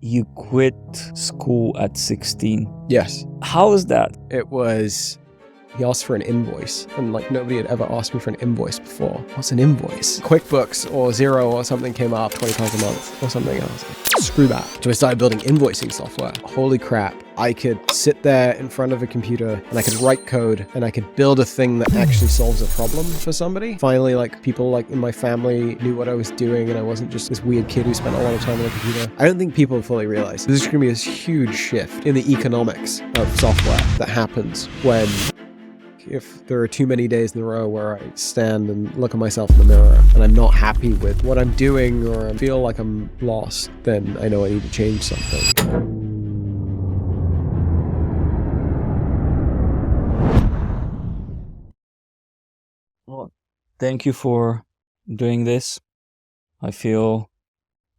you quit school at 16. Yes. How is that? It was, he asked for an invoice, and like nobody had ever asked me for an invoice before. What's an invoice? QuickBooks or Xero or something came up, £20 a month or something. I was like, screw that. So I started building invoicing software. Holy crap. I could sit there in front of a computer and I could write code and I could build a thing that actually solves a problem for somebody. Finally, like people like in my family knew what I was doing and I wasn't just this weird kid who spent a lot of time on a computer. I don't think people fully realize this is going to be this huge shift in the economics of software that happens when, if there are too many days in a row where I stand and look at myself in the mirror and I'm not happy with what I'm doing or I feel like I'm lost, then I know I need to change something. Well, thank you for doing this. I feel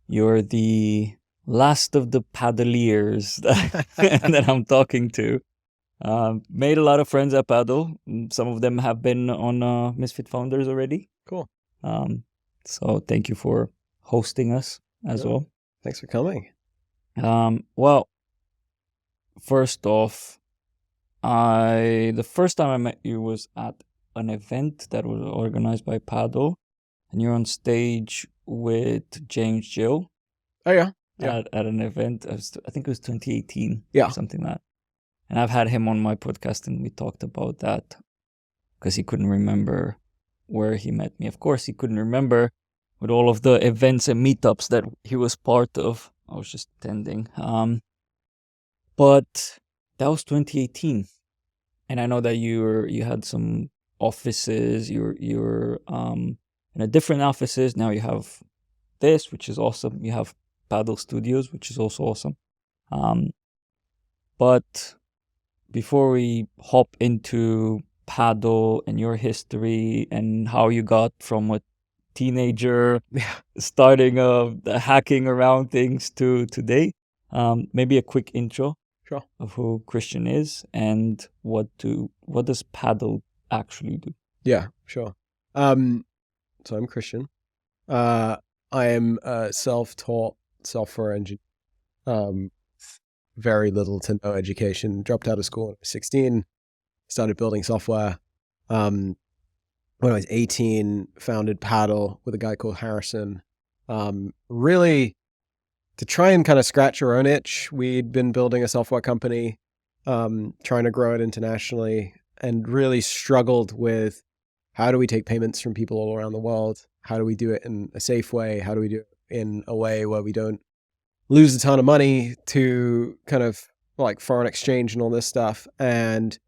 you're the last of the paddlers that I'm talking to. Made a lot of friends at Paddle. Some of them have been on Misfit Founders already. Cool. So thank you for hosting us as well. Thanks for coming. Well, first off, the first time I met you was at an event that was organized by Paddle, and you're on stage with James Jill. Oh yeah. At an event. I think it was 2018. Yeah. Something like that. And I've had him on my podcast and we talked about that because he couldn't remember where he met me. Of course, he couldn't remember with all of the events and meetups that he was part of. I was just attending. But that was 2018. And I know that you had some offices, you're in a different offices. Now you have this, which is awesome. You have Paddle Studios, which is also awesome. But before we hop into Paddle and your history and how you got from a teenager starting hacking around things to today, maybe a quick intro of who Christian is and what does Paddle actually do? Yeah, sure. So I'm Christian. I am a self-taught software engineer. Very little to no education. Dropped out of school when I was 16. Started building software. When I was 18, founded Paddle with a guy called Harrison. Really to try and kind of scratch our own itch. We'd been building a software company, trying to grow it internationally, and really struggled with how do we take payments from people all around the world? How do we do it in a safe way? How do we do it in a way where we don't lose a ton of money to kind of like foreign exchange and all this stuff? And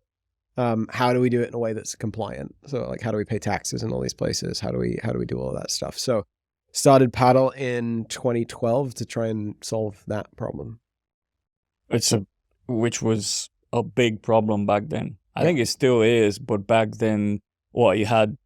how do we do it in a way that's compliant? So like, how do we pay taxes in all these places? How do we do all of that stuff? So started Paddle in 2012 to try and solve that problem. Which was a big problem back then. I think it still is, but back then, you had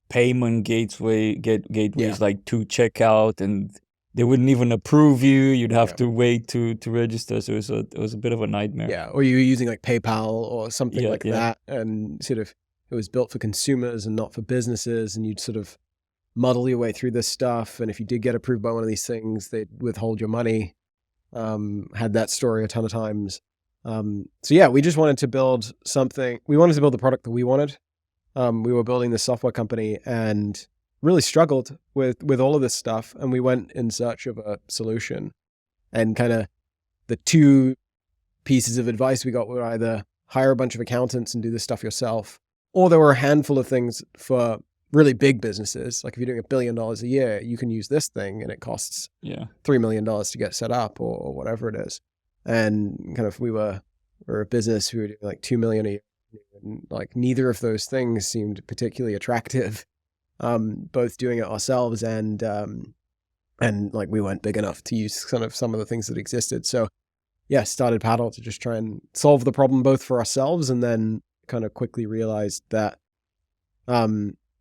payment gateways like to checkout, and they wouldn't even approve you. You'd have to wait to register. So it was a bit of a nightmare. Yeah, or you were using like PayPal or something like that, and sort of it was built for consumers and not for businesses, and you'd sort of muddle your way through this stuff. And if you did get approved by one of these things, they'd withhold your money. Had that story a ton of times. So yeah, we just wanted to build something. We wanted to build the product that we wanted. We were building this software company and really struggled with all of this stuff. And we went in search of a solution, and kind of the two pieces of advice we got were either hire a bunch of accountants and do this stuff yourself, or there were a handful of things for really big businesses. Like if you're doing $1 billion a year, you can use this thing and it costs $3 million to get set up or whatever it is. And kind of we're a business who were doing like $2 million a year. And like neither of those things seemed particularly attractive. Both doing it ourselves and like we weren't big enough to use kind of some of the things that existed. So yeah, started Paddle to just try and solve the problem both for ourselves, and then kind of quickly realized that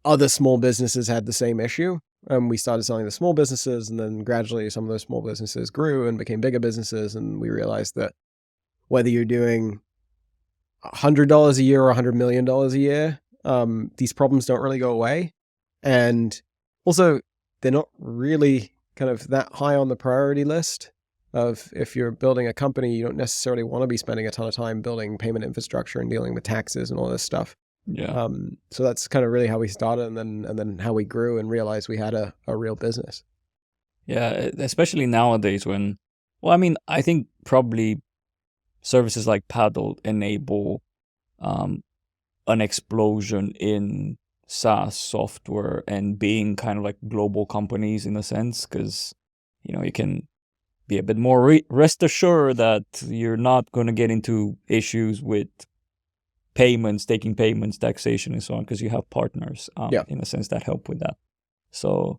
other small businesses had the same issue. And we started selling to small businesses, and then gradually some of those small businesses grew and became bigger businesses. And we realized that whether you're doing $100 a year or $100 million a year, these problems don't really go away. And also, they're not really kind of that high on the priority list. of if you're building a company, you don't necessarily want to be spending a ton of time building payment infrastructure and dealing with taxes and all this stuff. Yeah. So that's kind of really how we started, and then how we grew and realized we had a real business. Yeah, especially nowadays when, well, I mean, I think probably services like Paddle enable an explosion in SaaS software and being kind of like global companies in a sense, because, you know, you can be a bit more rest assured that you're not going to get into issues with payments, taking payments, taxation, and so on, because you have partners in a sense that help with that. So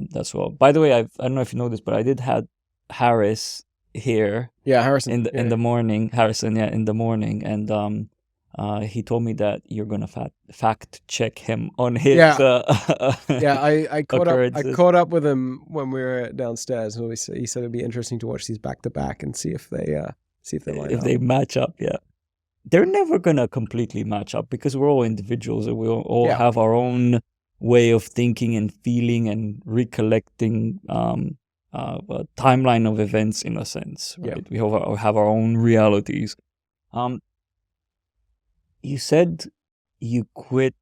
that's well. By the way, I don't know if you know this, but I did have Harris here. Yeah, Harrison in the morning. Harrison, in the morning, and he told me that you're gonna fact check him on his. I caught up with him when we were downstairs, and he said it'd be interesting to watch these back to back and see if they line up. They match up. Yeah, they're never gonna completely match up because we're all individuals and we all have our own way of thinking and feeling and recollecting a timeline of events in a sense, right? We have our own realities. You said you quit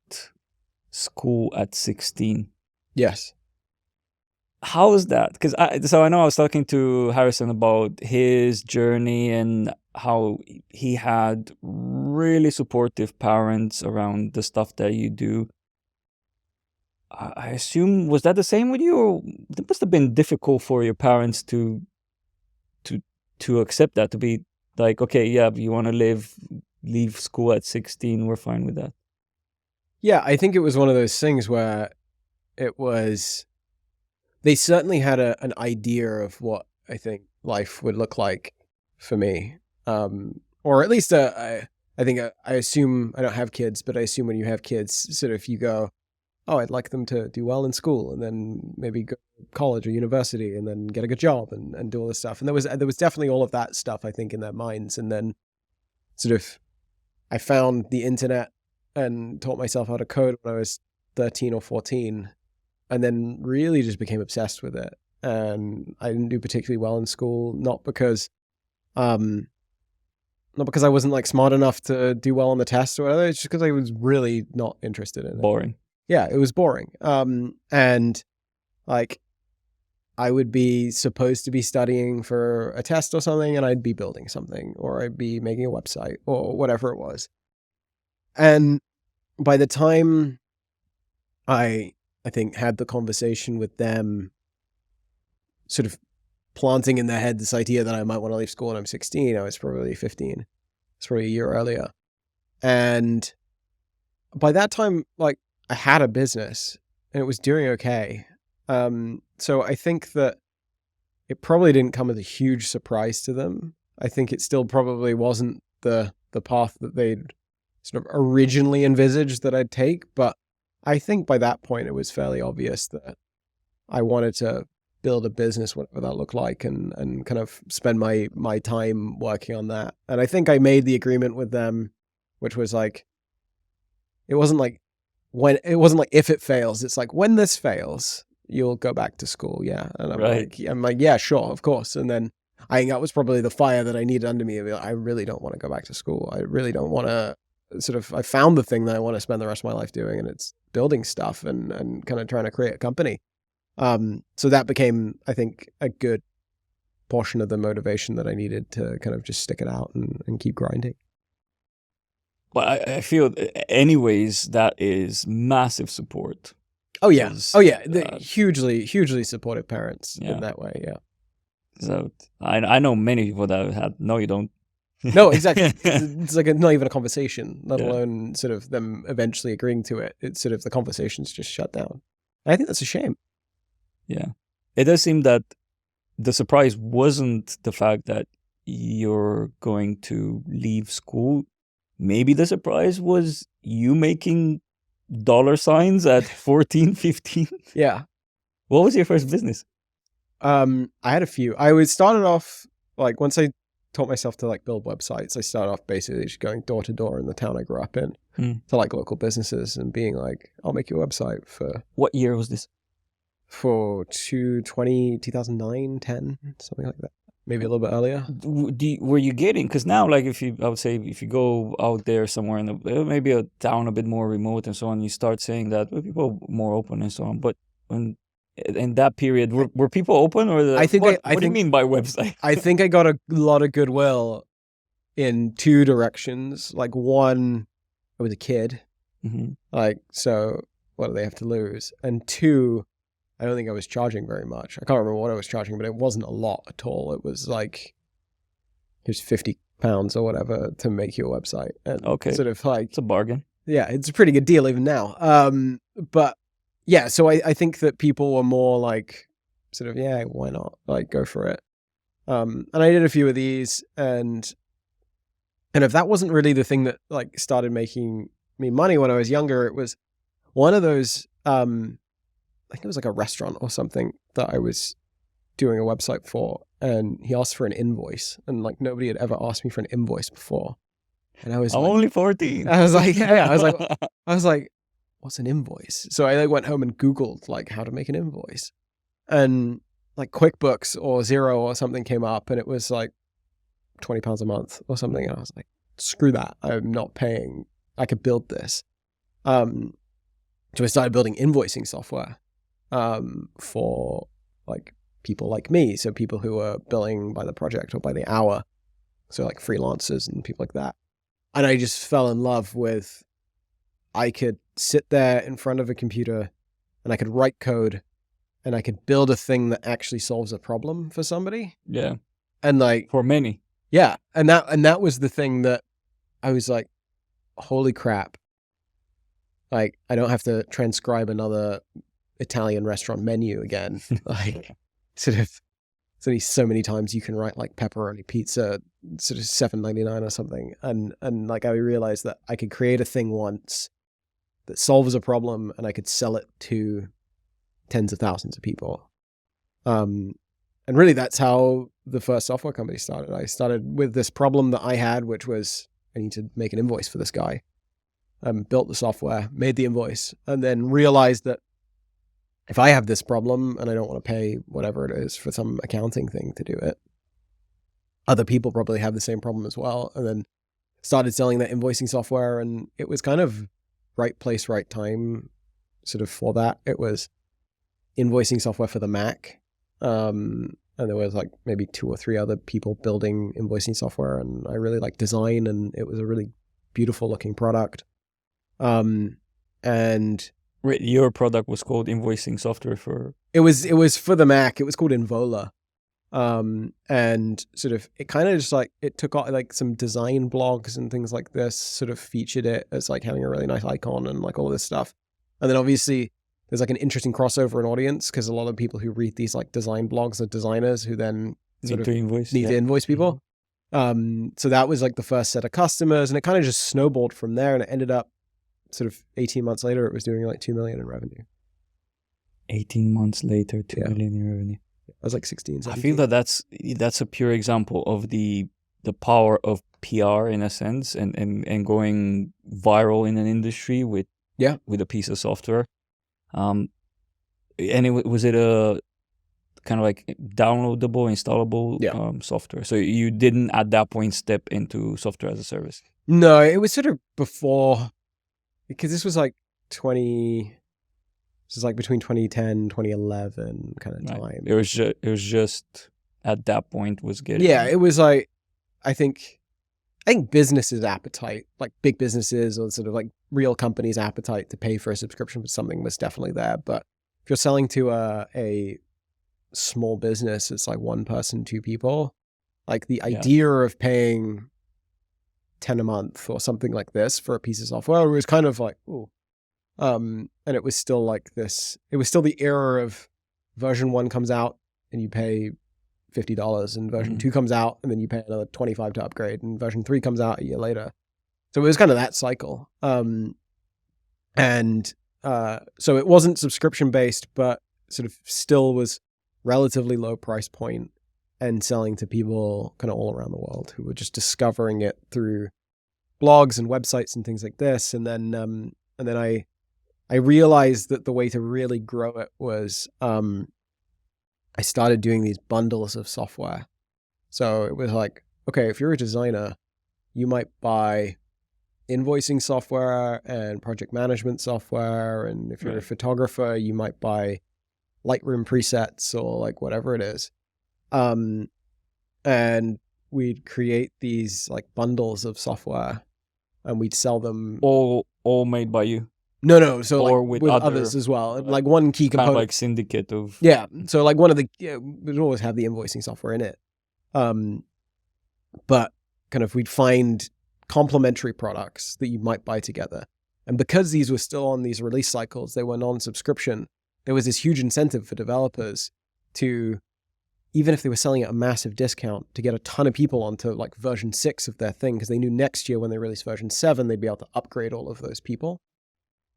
school at 16. Yes. How is that? Because I know I was talking to Harrison about his journey and how he had really supportive parents around the stuff that you do. I assume, was that the same with you, or it must have been difficult for your parents to accept that, to be like, okay, yeah, you want to leave school at 16, we're fine with that. Yeah, I think it was one of those things where they certainly had an idea of what I think life would look like for me. Or at least I assume, I don't have kids, but I assume when you have kids, sort of you go, oh, I'd like them to do well in school and then maybe go to college or university and then get a good job and do all this stuff. And there was definitely all of that stuff, I think, in their minds. And then sort of I found the internet and taught myself how to code when I was 13 or 14, and then really just became obsessed with it. And I didn't do particularly well in school, not because I wasn't like smart enough to do well on the test or whatever. It's just because I was really not interested in it. Boring. Yeah, it was boring. And like I would be supposed to be studying for a test or something, and I'd be building something, or I'd be making a website or whatever it was. And by the time I think had the conversation with them, sort of planting in their head this idea that I might want to leave school when I'm 16, I was probably 15. It's probably a year earlier. And by that time, like, I had a business and it was doing okay. So I think that it probably didn't come as a huge surprise to them. I think it still probably wasn't the path that they'd sort of originally envisaged that I'd take. But I think by that point, it was fairly obvious that I wanted to build a business, whatever that looked like, and kind of spend my time working on that. And I think I made the agreement with them, which was like, it wasn't like if it fails, it's like, when this fails, you'll go back to school. Yeah. And I'm like, yeah, sure, of course. And then I think that was probably the fire that I needed under me. I really don't want to go back to school. I really don't want to I found the thing that I want to spend the rest of my life doing, and it's building stuff and kind of trying to create a company. So that became, I think, a good portion of the motivation that I needed to kind of just stick it out and keep grinding. But I feel, anyways, that is massive support. Oh yeah, hugely supportive parents in that way. Yeah. So I know many people that had. No, you don't. No, exactly. It's like not even a conversation, let alone sort of them eventually agreeing to it. It's sort of the conversation's just shut down. I think that's a shame. Yeah, it does seem that the surprise wasn't the fact that you're going to leave school. Maybe the surprise was you making $signs at 14, 15. Yeah. What was your first business? I had a few. I started off, like, once I taught myself to like build websites, I started off basically just going door to door in the town I grew up in to like local businesses and being like, I'll make you a website for... What year was this? For 2009, 10, something like that. maybe a little bit earlier. Were you getting, because now, like, I would say if you go out there somewhere in maybe a town a bit more remote and so on, you start saying that people are more open and so on. But in that period, were people open, or what do you mean by website? I think I got a lot of goodwill in two directions. Like, one, I was a kid, like, so what do they have to lose? And two, I don't think I was charging very much. I can't remember what I was charging, but it wasn't a lot at all. It was like, here's £50 or whatever to make your website. And okay, sort of like, it's a bargain. Yeah, it's a pretty good deal even now. But yeah, so I think that people were more like, sort of, yeah, why not? Like, go for it. And I did a few of these, and if that wasn't really the thing that like started making me money when I was younger, it was one of those, I think it was like a restaurant or something that I was doing a website for, and he asked for an invoice, and like nobody had ever asked me for an invoice before. And I was I'm like, only 14. I was like, yeah, I was like, what's an invoice? So I like went home and Googled like how to make an invoice, and like QuickBooks or Xero or something came up, and it was like £20 a month or something. And I was like, screw that. I'm not paying. I could build this. So I started building invoicing software for like people like me. So people who are billing by the project or by the hour. So like freelancers and people like that. And I just fell in love with, I could sit there in front of a computer and I could write code and I could build a thing that actually solves a problem for somebody. Yeah. And like, for many. Yeah. And that was the thing that I was like, holy crap. Like, I don't have to transcribe another Italian restaurant menu again. Like, sort of, so many times you can write like pepperoni pizza, sort of $7.99 or something. And like, I realized that I could create a thing once that solves a problem and I could sell it to tens of thousands of people. And really that's how the first software company started. I started with this problem that I had, which was I need to make an invoice for this guy. Built the software, made the invoice, and then realized that if I have this problem and I don't want to pay whatever it is for some accounting thing to do it, other people probably have the same problem as well. And then started selling that invoicing software, and it was kind of right place, right time sort of for that. It was invoicing software for the Mac. And there was like maybe 2 or 3 other people building invoicing software, and I really liked design, and it was a really beautiful looking product. And your product was called invoicing software for? It was for the Mac. It was called Invola. And sort of, it kind of just like, it took like some design blogs and things like this, sort of featured it as like having a really nice icon and like all this stuff. And then obviously there's like an interesting crossover in audience, because a lot of people who read these like design blogs are designers who then need to invoice people. So that was like the first set of customers, and it kind of just snowballed from there, and it ended up sort of 18 months later, it was doing like 2 million in revenue. 18 months later, 2 million in revenue. I was like 16, 17. I feel that that's a pure example of the power of PR in a sense, and going viral in an industry with a piece of software. And was it a kind of like downloadable, installable software? So you didn't at that point step into software as a service? No, it was sort of before, because this was like this is like between 2010, 2011 kind of time. Right. It was just at that point was getting. Yeah, it was like, I think businesses' appetite, like big businesses or sort of like real companies' appetite to pay for a subscription for something was definitely there. But if you're selling to a small business, it's like 1 person, 2 people, like the idea of paying $10 a month or something like this for a piece of software was kind of like, ooh. And it was still like this, it was still the era of version 1 comes out and you pay $50, and version 2 comes out and then you pay another $25 to upgrade, and version 3 comes out a year later. So it was kind of that cycle. So it wasn't subscription based, but sort of still was relatively low price point and selling to people kind of all around the world who were just discovering it through blogs and websites and things like this. And then I realized that the way to really grow it was, I started doing these bundles of software. So it was like, okay, if you're a designer, you might buy invoicing software and project management software. And if you're a photographer, you might buy Lightroom presets or like whatever it is. And we'd create these like bundles of software and we'd sell them. All made by you? No. So or like with others as well. Like one key component. Kind of like syndicate of. Yeah. So like one of the, we'd always have the invoicing software in it. But kind of we'd find complementary products that you might buy together. And because these were still on these release cycles, they were non-subscription, there was this huge incentive for developers to, even if they were selling at a massive discount, to get a ton of people onto like version 6 of their thing, because they knew next year when they released version 7, they'd be able to upgrade all of those people.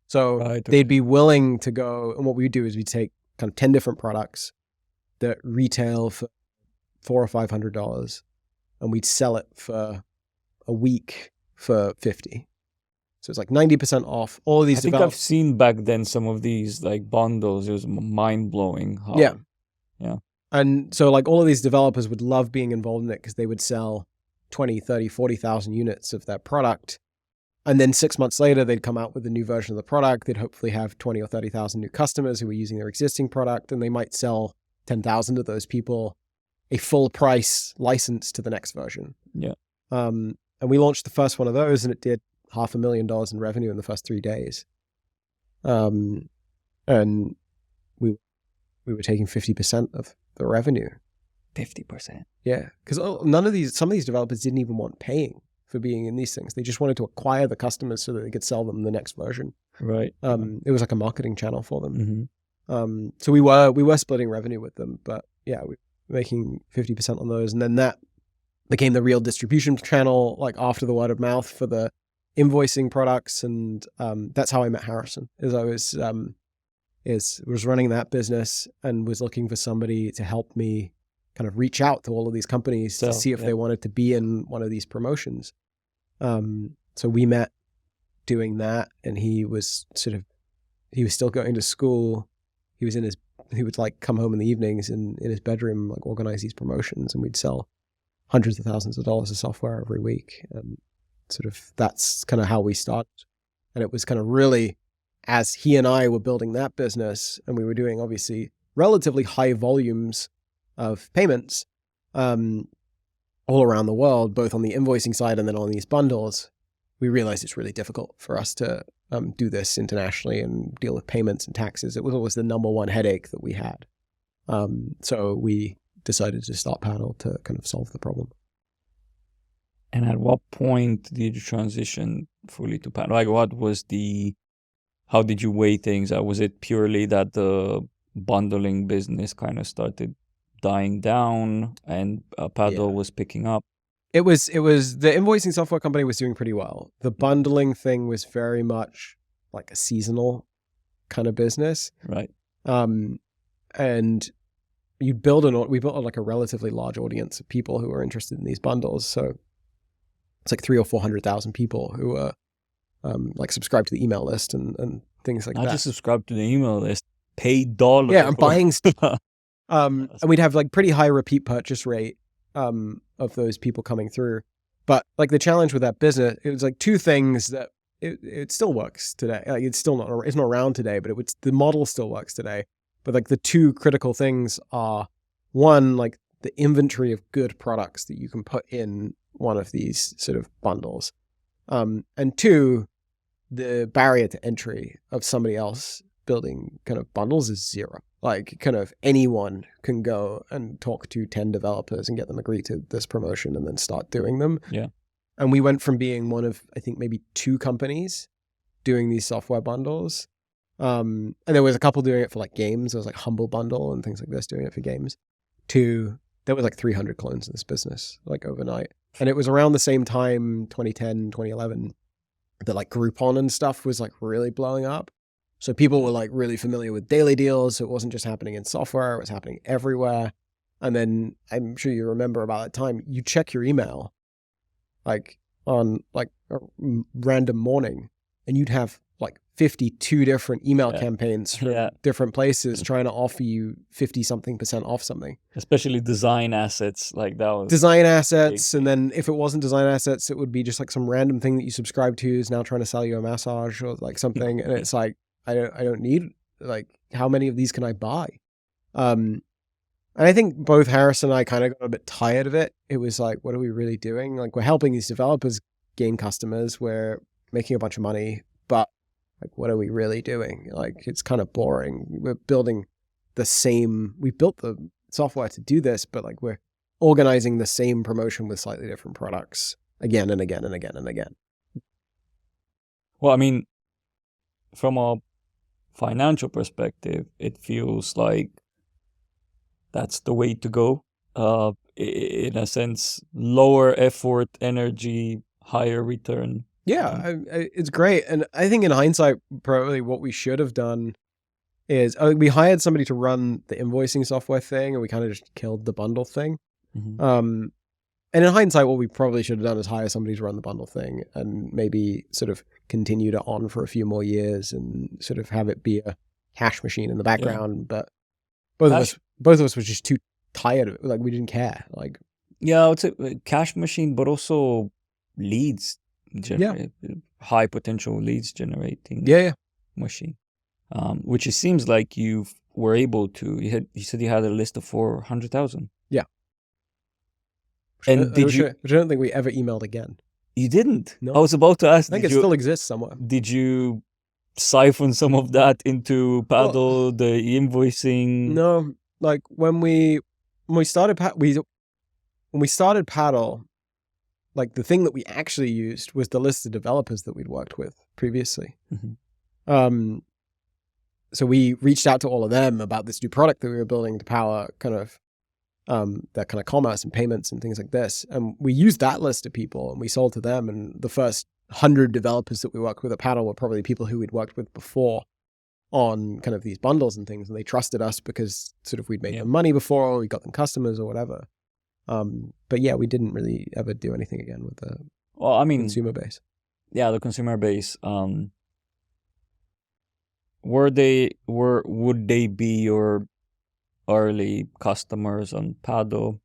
So they'd be willing to go, and what we'd do is we'd take kind of 10 different products that retail for $400 or $500, and we'd sell it for a week for $50. So it's like 90% off. All of these. I think I've seen back then some of these like bundles. It was mind blowing. Yeah. And so like all of these developers would love being involved in it because they would sell 20, 30, 40,000 units of their product. And then 6 months later, they'd come out with a new version of the product. They'd hopefully have 20 or 30,000 new customers who were using their existing product. And they might sell 10,000 of those people a full price license to the next version. Yeah. And we launched the first one of those and it did $500,000 in revenue in the first 3 days. And we were taking 50% of the revenue. 50%. Yeah. Because some of these developers didn't even want paying for being in these things. They just wanted to acquire the customers so that they could sell them the next version. Right. It was like a marketing channel for them. Mm-hmm. So we were splitting revenue with them, but yeah, we were making 50% on those. And then that became the real distribution channel, like after the word of mouth for the invoicing products. And that's how I met Harrison, is I was running that business and was looking for somebody to help me kind of reach out to all of these companies to see if they wanted to be in one of these promotions. So we met doing that, and he was still going to school. He would like come home in the evenings and in his bedroom, like organize these promotions, and we'd sell hundreds of thousands of dollars of software every week. And that's kind of how we started. And it was kind of really, as he and I were building that business, and we were doing obviously relatively high volumes of payments all around the world, both on the invoicing side and then on these bundles, we realized it's really difficult for us to do this internationally and deal with payments and taxes. It was always the number one headache that we had. So we decided to start Paddle to kind of solve the problem. And at what point did you transition fully to Paddle? Like, how did you weigh things? Was it purely that the bundling business kind of started dying down and Paddle was picking up? It was the invoicing software company was doing pretty well. The bundling thing was very much like a seasonal kind of business. Right. And we built like a relatively large audience of people who were interested in these bundles. So it's like 300,000 or 400,000 people who were like subscribed to the email list and things like that. Not just subscribe to the email list, pay dollars. Yeah, I'm buying stuff. And we'd have like pretty high repeat purchase rate of those people coming through. But like the challenge with that business, it was like two things that it still works today. Like it's not around today, but the model still works today. But like the two critical things are, one, like the inventory of good products that you can put in one of these sort of bundles. And two, the barrier to entry of somebody else building kind of bundles is zero. Like kind of anyone can go and talk to 10 developers and get them agree to this promotion and then start doing them. Yeah. And we went from being one of, I think, maybe 2 companies doing these software bundles. And there was a couple doing it for like games. There was like Humble Bundle and things like this doing it for games. There was like 300 clones in this business, like overnight. And it was around the same time, 2010, 2011, that like Groupon and stuff was like really blowing up. So people were like really familiar with daily deals. So it wasn't just happening in software, it was happening everywhere. And then I'm sure you remember about that time, you check your email like on like a random morning and you'd have like 52 different email campaigns from different places trying to offer you 50-something% off something. Especially design assets, like that was design assets. Big. And then if it wasn't design assets, it would be just like some random thing that you subscribe to is now trying to sell you a massage or like something. And it's like, I don't need, like, how many of these can I buy? And I think both Harris and I kind of got a bit tired of it. It was like, what are we really doing? Like, we're helping these developers gain customers. We're making a bunch of money, but like, what are we really doing? Like, it's kind of boring. We're building we built the software to do this, but like, we're organizing the same promotion with slightly different products again and again and again and again. Well, I mean, from a financial perspective, it feels like that's the way to go. In a sense, lower effort, energy, higher return. Yeah, it's great. And I think in hindsight, probably what we should have done is we hired somebody to run the invoicing software thing, and we kind of just killed the bundle thing. And in hindsight, what we probably should have done is hire somebody to run the bundle thing and maybe sort of continue it on for a few more years and sort of have it be a cash machine in the background. But both of us were just too tired of it. Like, we didn't care. Like, yeah, it's a cash machine, but also leads. High potential leads generating machine, which it seems like you were able to. You said you had a list of 400,000. Yeah, and which I don't think we ever emailed again. You didn't? No. I was about to ask. I think it still exists somewhere. Did you siphon some of that into Paddle, the invoicing? No, like when we started Paddle. Like, the thing that we actually used was the list of developers that we'd worked with previously. So we reached out to all of them about this new product that we were building to power kind of that kind of commerce and payments and things like this. And we used that list of people and we sold to them. And the first 100 developers that we worked with at Paddle were probably people who we'd worked with before on kind of these bundles and things. And they trusted us because sort of we'd made them money before, or we got them customers or whatever. But yeah, we didn't really ever do anything again with the consumer base. Yeah, the consumer base. Would they be your early customers on Paddle?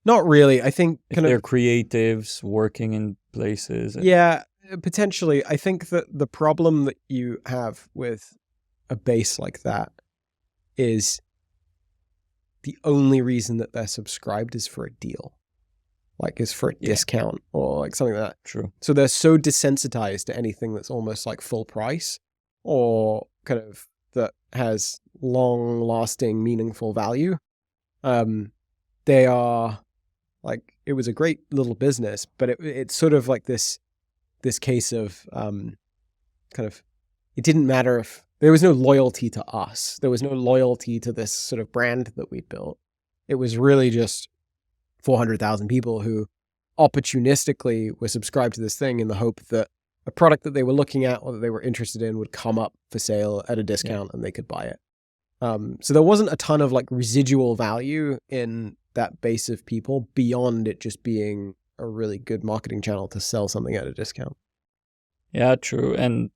Not really. I think they're creatives working in places. Yeah, potentially. I think that the problem that you have with a base like that is the only reason that they're subscribed is for a deal, like is for a discount or like something like that. True. So they're so desensitized to anything that's almost like full price or kind of that has long lasting, meaningful value. They are like, it was a great little business, but it's sort of like this case of kind of, it didn't matter if there was no loyalty to us. There was no loyalty to this sort of brand that we built. It was really just 400,000 people who opportunistically were subscribed to this thing in the hope that a product that they were looking at or that they were interested in would come up for sale at a discount and they could buy it. So there wasn't a ton of like residual value in that base of people beyond it just being a really good marketing channel to sell something at a discount. Yeah, true. And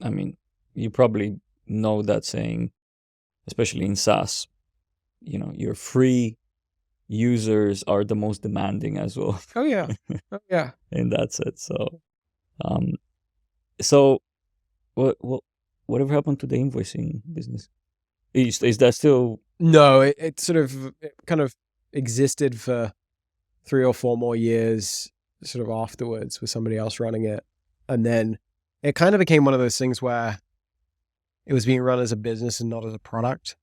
I mean, you probably know that saying, especially in Saas, your free users are the most demanding as well. Oh yeah. Oh yeah. And that's it. So whatever happened to the invoicing business? Is that still? No, it kind of existed for 3 or 4 more years sort of afterwards with somebody else running it. And then it kind of became one of those things where it was being run as a business and not as a product.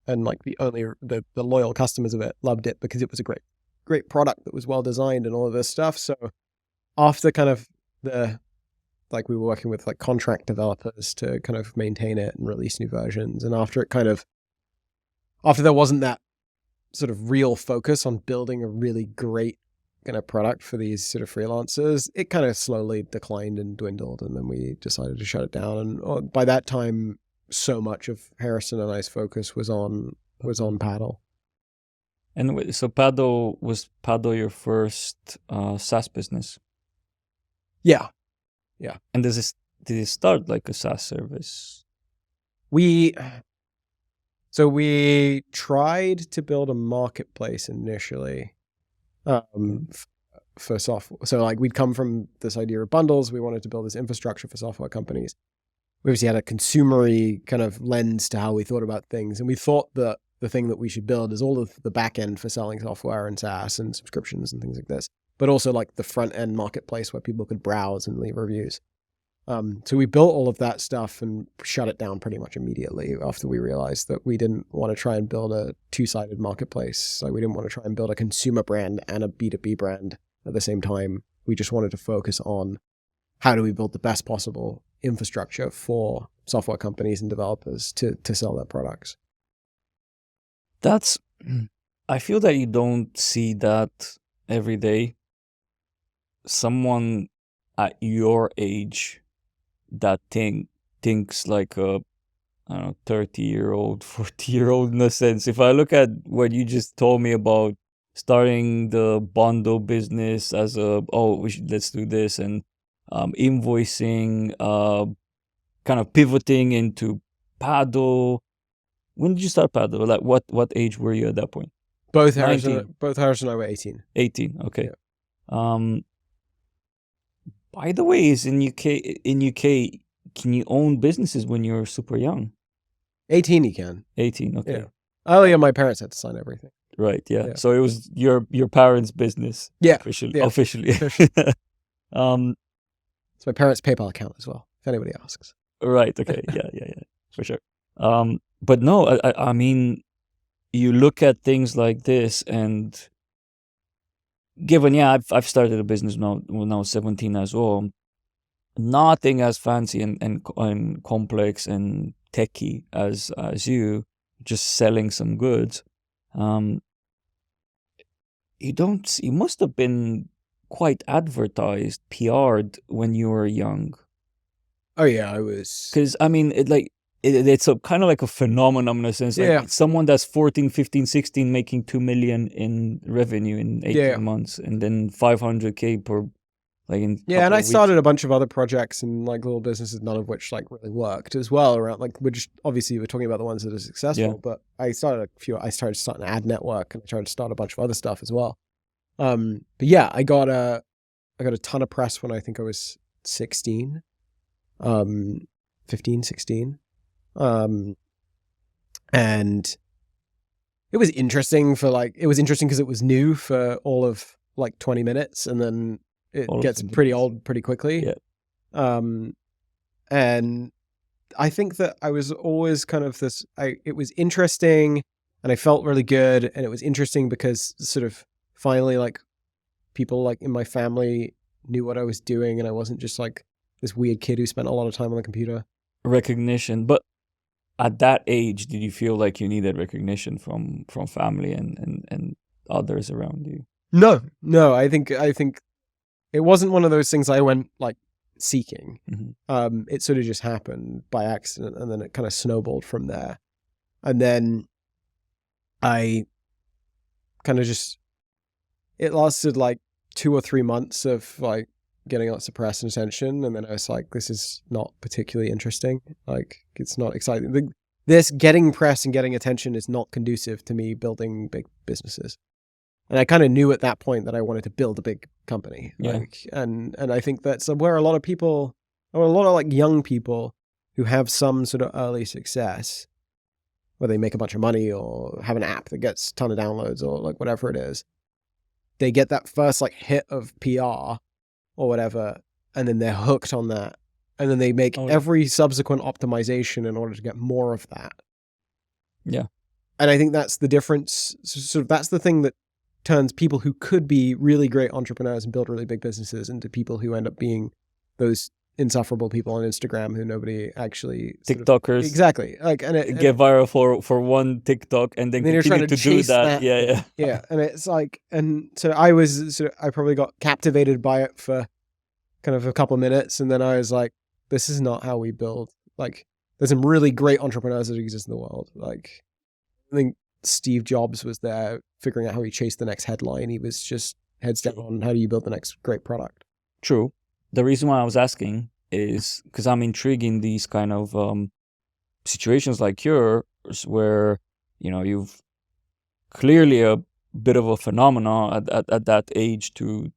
And like the loyal customers of it loved it because it was a great product that was well designed and all of this stuff. So after kind of we were working with like contract developers to kind of maintain it and release new versions. And after there wasn't that sort of real focus on building a really great kind of product for these sort of freelancers, it kind of slowly declined and dwindled. And then we decided to shut it down. And by that time, so much of Harrison and I's focus was on Paddle. And so was Paddle your first SaaS business? Yeah. Yeah. And does did it start like a SaaS service? We tried to build a marketplace initially for software. So like we'd come from this idea of bundles. We wanted to build this infrastructure for software companies. We obviously had a consumery kind of lens to how we thought about things. And we thought that the thing that we should build is all of the back end for selling software and SaaS and subscriptions and things like this, but also like the front end marketplace where people could browse and leave reviews. So we built all of that stuff and shut it down pretty much immediately after we realized that we didn't want to try and build a two-sided marketplace. Like we didn't want to try and build a consumer brand and a B2B brand at the same time. We just wanted to focus on how do we build the best possible infrastructure for software companies and developers to sell their products. I feel that you don't see that every day. Someone at your age that thinks like a, I don't know, 30-year-old, 40-year-old in a sense. If I look at what you just told me about starting the bundle business as let's do this, and invoicing, kind of pivoting into paddle. When did you start paddle? Like what age were you at that point? Both Harris and I were 18. 18, okay. Yeah. By the way, in UK, can you own businesses when you're super young? 18 you can. 18, okay. Yeah. Oh yeah, my parents had to sign everything. Right, yeah. So it was your parents' business. Yeah. Officially. It's my parents' PayPal account as well, if anybody asks. Right, okay. Yeah, for sure. But no, I mean, you look at things like this, and given, I've started a business now when I was 17 as well. Nothing as fancy and complex and techy as you, just selling some goods. You must have been quite advertised, PR'd when you were young. Oh yeah, I was. Because I mean, it's a kind of like a phenomenon in a sense. Like someone that's 14, 15, 16 making 2 million in revenue in 18 months, and then 500K per, like in and I started a bunch of other projects and like little businesses, none of which like really worked as well around, like obviously we're talking about the ones that are successful, but I started to start an ad network, and I tried to start a bunch of other stuff as well. But yeah, I got a ton of press when I think I was 16, 15, 16. And it was interesting because it was new for all of like 20 minutes, and then it gets pretty old pretty quickly. Yeah. And I think that I was always kind of it was interesting, and I felt really good, and it was interesting because sort of finally like people like in my family knew what I was doing, and I wasn't just like this weird kid who spent a lot of time on the computer. Recognition. But at that age, did you feel like you needed recognition from family and others around you? No. I think it wasn't one of those things I went like seeking. Mm-hmm. It sort of just happened by accident, and then it kind of snowballed from there. And then I kind of it lasted like 2 or 3 months of like getting lots of press and attention, and then I was like, this is not particularly interesting. Like, it's not exciting. This getting press and getting attention is not conducive to me building big businesses. And I kind of knew at that point that I wanted to build a big company. Like, and I think that's where a lot of like young people who have some sort of early success, where they make a bunch of money or have an app that gets a ton of downloads or like whatever it is, they get that first like hit of PR or whatever, and then they're hooked on that, and then they make every subsequent optimization in order to get more of that. Yeah. And I think that's the difference. Sort of that's the thing that turns people who could be really great entrepreneurs and build really big businesses into people who end up being those insufferable people on Instagram who nobody actually TikTokers. Exactly. Like, and get viral for one TikTok, and then continue to do that. Yeah. And it's like, and so I probably got captivated by it for kind of a couple of minutes, and then I was like, this is not how we build. Like, there's some really great entrepreneurs that exist in the world. Like, I think Steve Jobs was there figuring out how he chased the next headline. He was just heads down on how do you build the next great product. True. The reason why I was asking is, because I'm intrigued in these kind of situations like yours, where you've clearly a bit of a phenomenon at that age to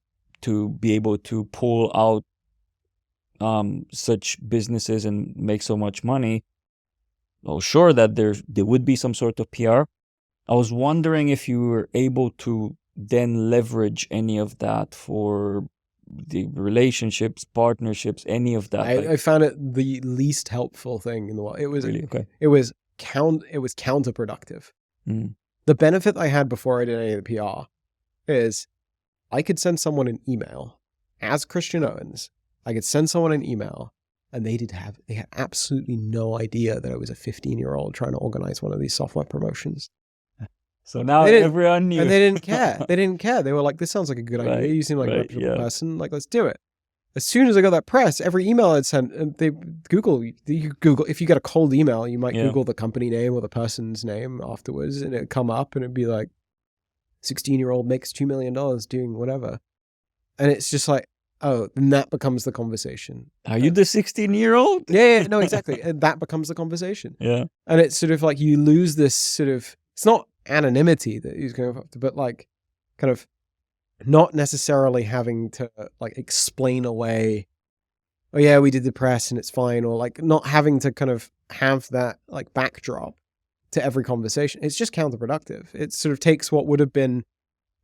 be able to pull out such businesses and make so much money. Well, sure that there would be some sort of PR. I was wondering if you were able to then leverage any of that for the relationships, partnerships, any of that. I found it the least helpful thing in the world. It was really okay. It was counterproductive. Mm. The benefit I had before I did any of the PR is I could send someone an email as Christian Owens. I could send someone an email, and they had absolutely no idea that I was a 15-year-old trying to organize one of these software promotions. So now everyone knew. And they didn't care. They didn't care. They were like, this sounds like a good idea. You seem like a reputable person. Like, let's do it. As soon as I got that press, every email I'd sent, and Google, if you get a cold email, you might Google the company name or the person's name afterwards, and it'd come up and it'd be like, 16-year-old makes $2 million doing whatever. And it's just like, oh, then that becomes the conversation. Are you the 16-year-old? Yeah, no, exactly. And that becomes the conversation. Yeah. And it's sort of like you lose this sort of, it's not anonymity that he's going after, but like kind of not necessarily having to like explain away, oh yeah, we did the press and it's fine, or like not having to kind of have that like backdrop to every conversation. It's just counterproductive. It sort of takes what would have been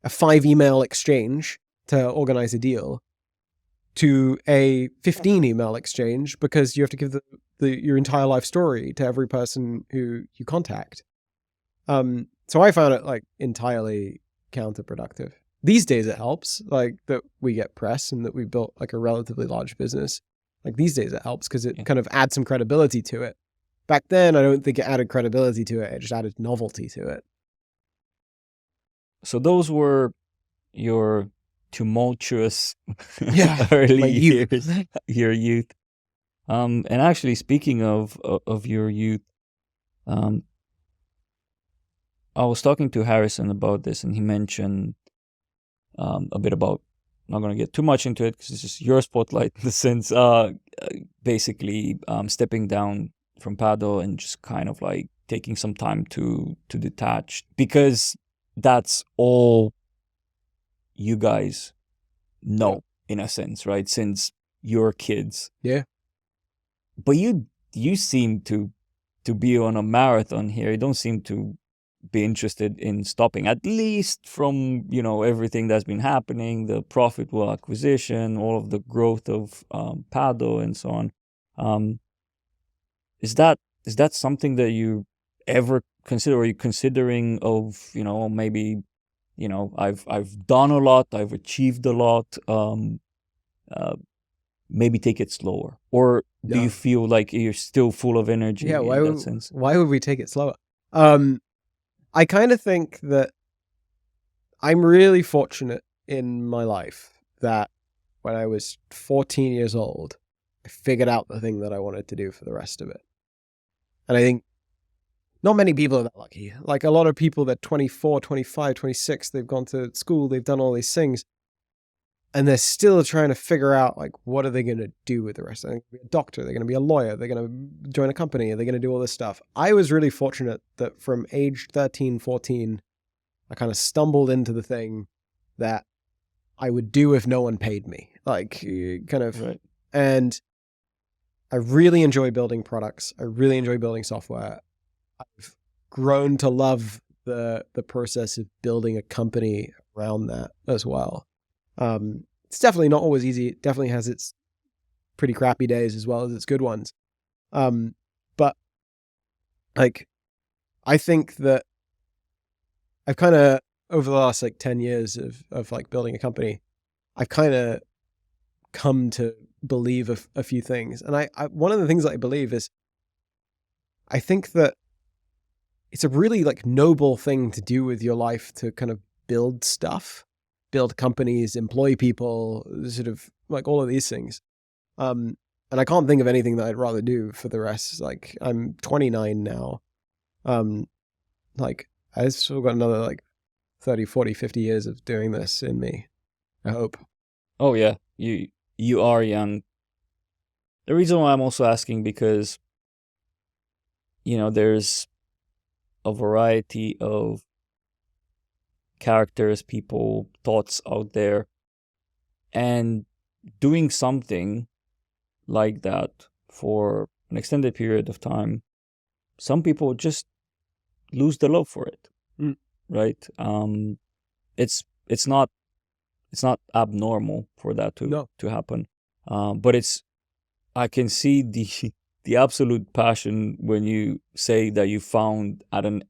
a 5 email exchange to organize a deal to a 15 email exchange, because you have to give your entire life story to every person who you contact. So I found it like entirely counterproductive. These days it helps, like that we get press and that we built like a relatively large business. Like these days it helps because it kind of adds some credibility to it. Back then, I don't think it added credibility to it. It just added novelty to it. So those were your tumultuous early years, your youth. And actually, speaking of your youth, I was talking to Harrison about this, and he mentioned a bit about, I'm not going to get too much into it because this is your spotlight in the sense, basically stepping down from paddle and just kind of like taking some time to detach, because that's all you guys know in a sense, right? Since you're kids. Yeah. But you seem to be on a marathon here. You don't seem to be interested in stopping, at least from everything that's been happening, the profitable acquisition, all of the growth of paddle and so on. Is that something that you ever consider? Are you considering of maybe I've done a lot, I've achieved a lot, maybe take it slower? Or do you feel like you're still full of energy in that sense? Why would we take it slower? I kind of think that I'm really fortunate in my life that when I was 14 years old, I figured out the thing that I wanted to do for the rest of it. And I think not many people are that lucky. Like a lot of people, they're 24, 25, 26, they've gone to school, they've done all these things, and they're still trying to figure out, like, what are they going to do with the rest? They're going to be a doctor, they're going to be a lawyer, they're going to join a company, they're going to do all this stuff. I was really fortunate that from age 13, 14, I kind of stumbled into the thing that I would do if no one paid me. Like, kind of, right. And I really enjoy building products. I really enjoy building software. I've grown to love the process of building a company around that as well. It's definitely not always easy. It definitely has its pretty crappy days as well as its good ones. But like, I think that I've kind of, over the last like 10 years of like building a company, I've kind of come to believe a few things. And I one of the things that I believe is, I think that it's a really like noble thing to do with your life, to kind of build stuff, build companies, employ people, sort of like all of these things. And I can't think of anything that I'd rather do for the rest. Like, I'm 29 now. Like, I've still got another like 30, 40, 50 years of doing this in me, I hope. Oh yeah, you are young. The reason why I'm also asking, because, there's a variety of characters, people, thoughts out there, and doing something like that for an extended period of time, some people just lose the love for it, right? It's not abnormal for that to happen, but I can see the absolute passion when you say that you found at an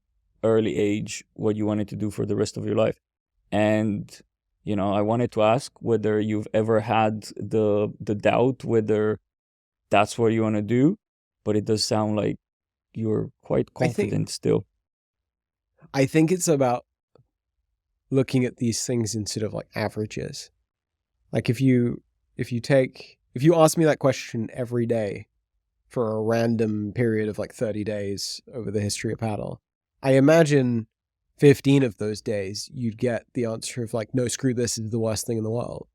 early age what you wanted to do for the rest of your life. And I wanted to ask whether you've ever had the doubt whether that's what you want to do, but it does sound like you're quite confident still. I think it's about looking at these things in sort of like averages. Like if you ask me that question every day for a random period of like 30 days over the history of paddle, I imagine 15 of those days you'd get the answer of like, no, screw this, is the worst thing in the world.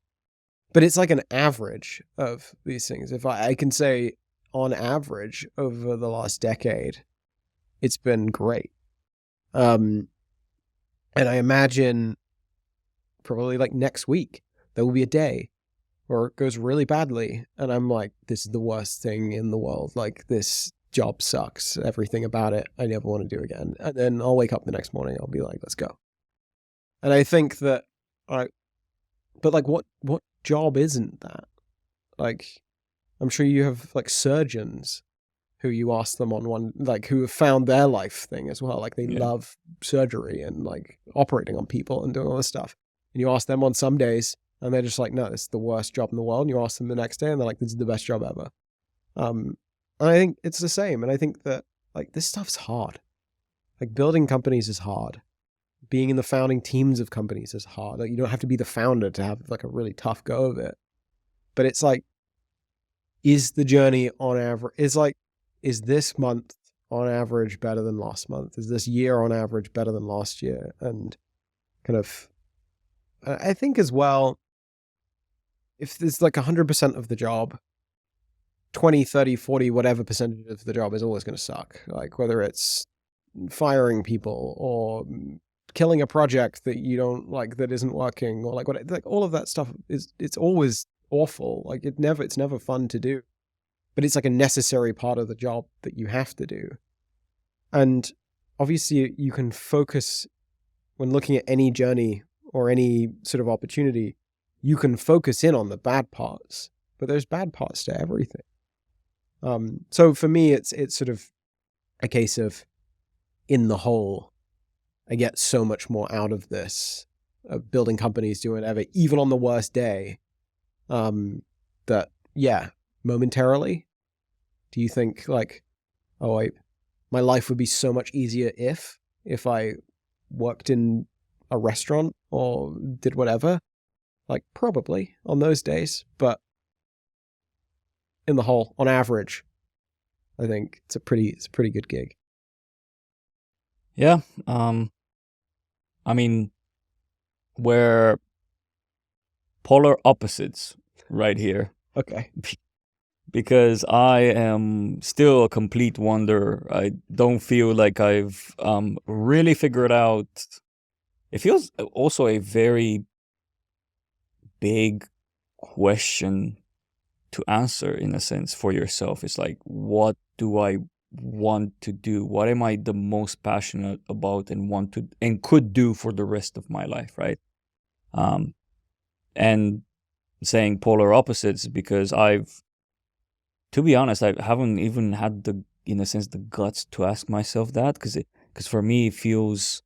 But it's like an average of these things. If I can say on average over the last decade, it's been great. And I imagine probably like next week, there will be a day where it goes really badly. And I'm like, this is the worst thing in the world. Like, this job sucks. Everything about it, I never want to do again. And then I'll wake up the next morning. I'll be like, let's go. And I think that, but like, what job isn't that? Like, I'm sure you have like surgeons who you ask them on one, like, who have found their life thing as well. Like, they love surgery and like operating on people and doing all this stuff. And you ask them on some days and they're just like, no, this is the worst job in the world. And you ask them the next day and they're like, this is the best job ever. And I think it's the same. And I think that like this stuff's hard. Like, building companies is hard. Being in the founding teams of companies is hard. Like, you don't have to be the founder to have like a really tough go of it. But it's like, is the journey on average, is this month on average better than last month? Is this year on average better than last year? And kind of, I think as well, if there's like 100% of the job, 20, 30, 40, whatever percentage of the job is always going to suck. Like, whether it's firing people or killing a project that you don't like, that isn't working, or like what, like all of that stuff it's always awful. Like, it's never fun to do, but it's like a necessary part of the job that you have to do. And obviously you can focus when looking at any journey or any sort of opportunity, you can focus in on the bad parts, but there's bad parts to everything. So for me, it's sort of a case of, in the whole, I get so much more out of this, of building companies, doing whatever, even on the worst day, that, yeah, momentarily, do you think like, my life would be so much easier if I worked in a restaurant or did whatever? Like, probably on those days, but in the whole, on average, I think it's a pretty good gig. Yeah. I mean, we're polar opposites right here. Okay. Because I am still a complete wonder. I don't feel like I've really figured out. It feels also a very big question to answer, in a sense, for yourself. It's like, what do I want to do? What am I the most passionate about and want to and could do for the rest of my life, right? And saying polar opposites because to be honest, I haven't even had in a sense, the guts to ask myself that, because for me it feels,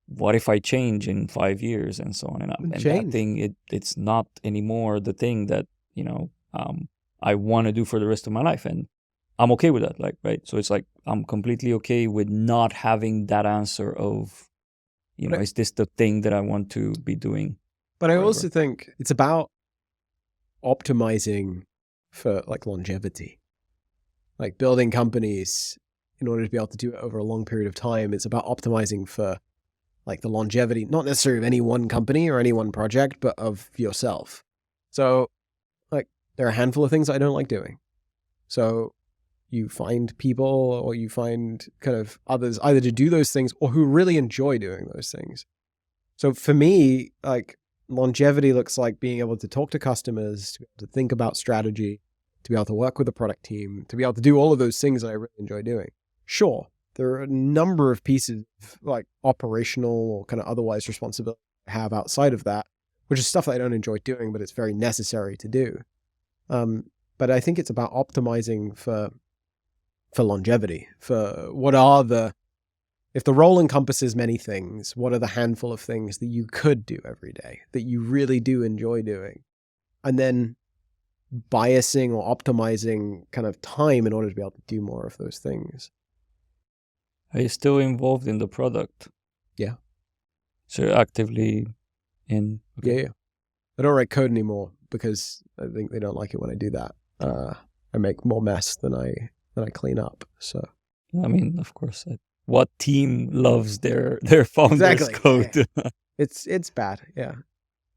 what if I change in 5 years and so on, and that thing, it's not anymore the thing that I want to do for the rest of my life, and I'm okay with that, like, right? So it's like, I'm completely okay with not having that answer of, is this the thing that I want to be doing? But I also think it's about optimizing for like longevity, like building companies in order to be able to do it over a long period of time. It's about optimizing for like the longevity, not necessarily of any one company or any one project, but of yourself. So like, there are a handful of things I don't like doing. So you find people or you find kind of others either to do those things or who really enjoy doing those things. So for me, like longevity looks like being able to talk to customers, to be able to think about strategy, to be able to work with a product team, to be able to do all of those things that I really enjoy doing. Sure, there are a number of pieces of like operational or kind of otherwise responsibility I have outside of that, which is stuff that I don't enjoy doing, but it's very necessary to do. But I think it's about optimizing for longevity, for what are if the role encompasses many things, what are the handful of things that you could do every day that you really do enjoy doing? And then biasing or optimizing kind of time in order to be able to do more of those things. Are you still involved in the product? Yeah. So you're actively in? Okay. Yeah. I don't write code anymore because I think they don't like it when I do that. I make more mess than I clean up. So I mean, of course, what team loves their founder's exactly. code? Yeah. It's bad. Yeah.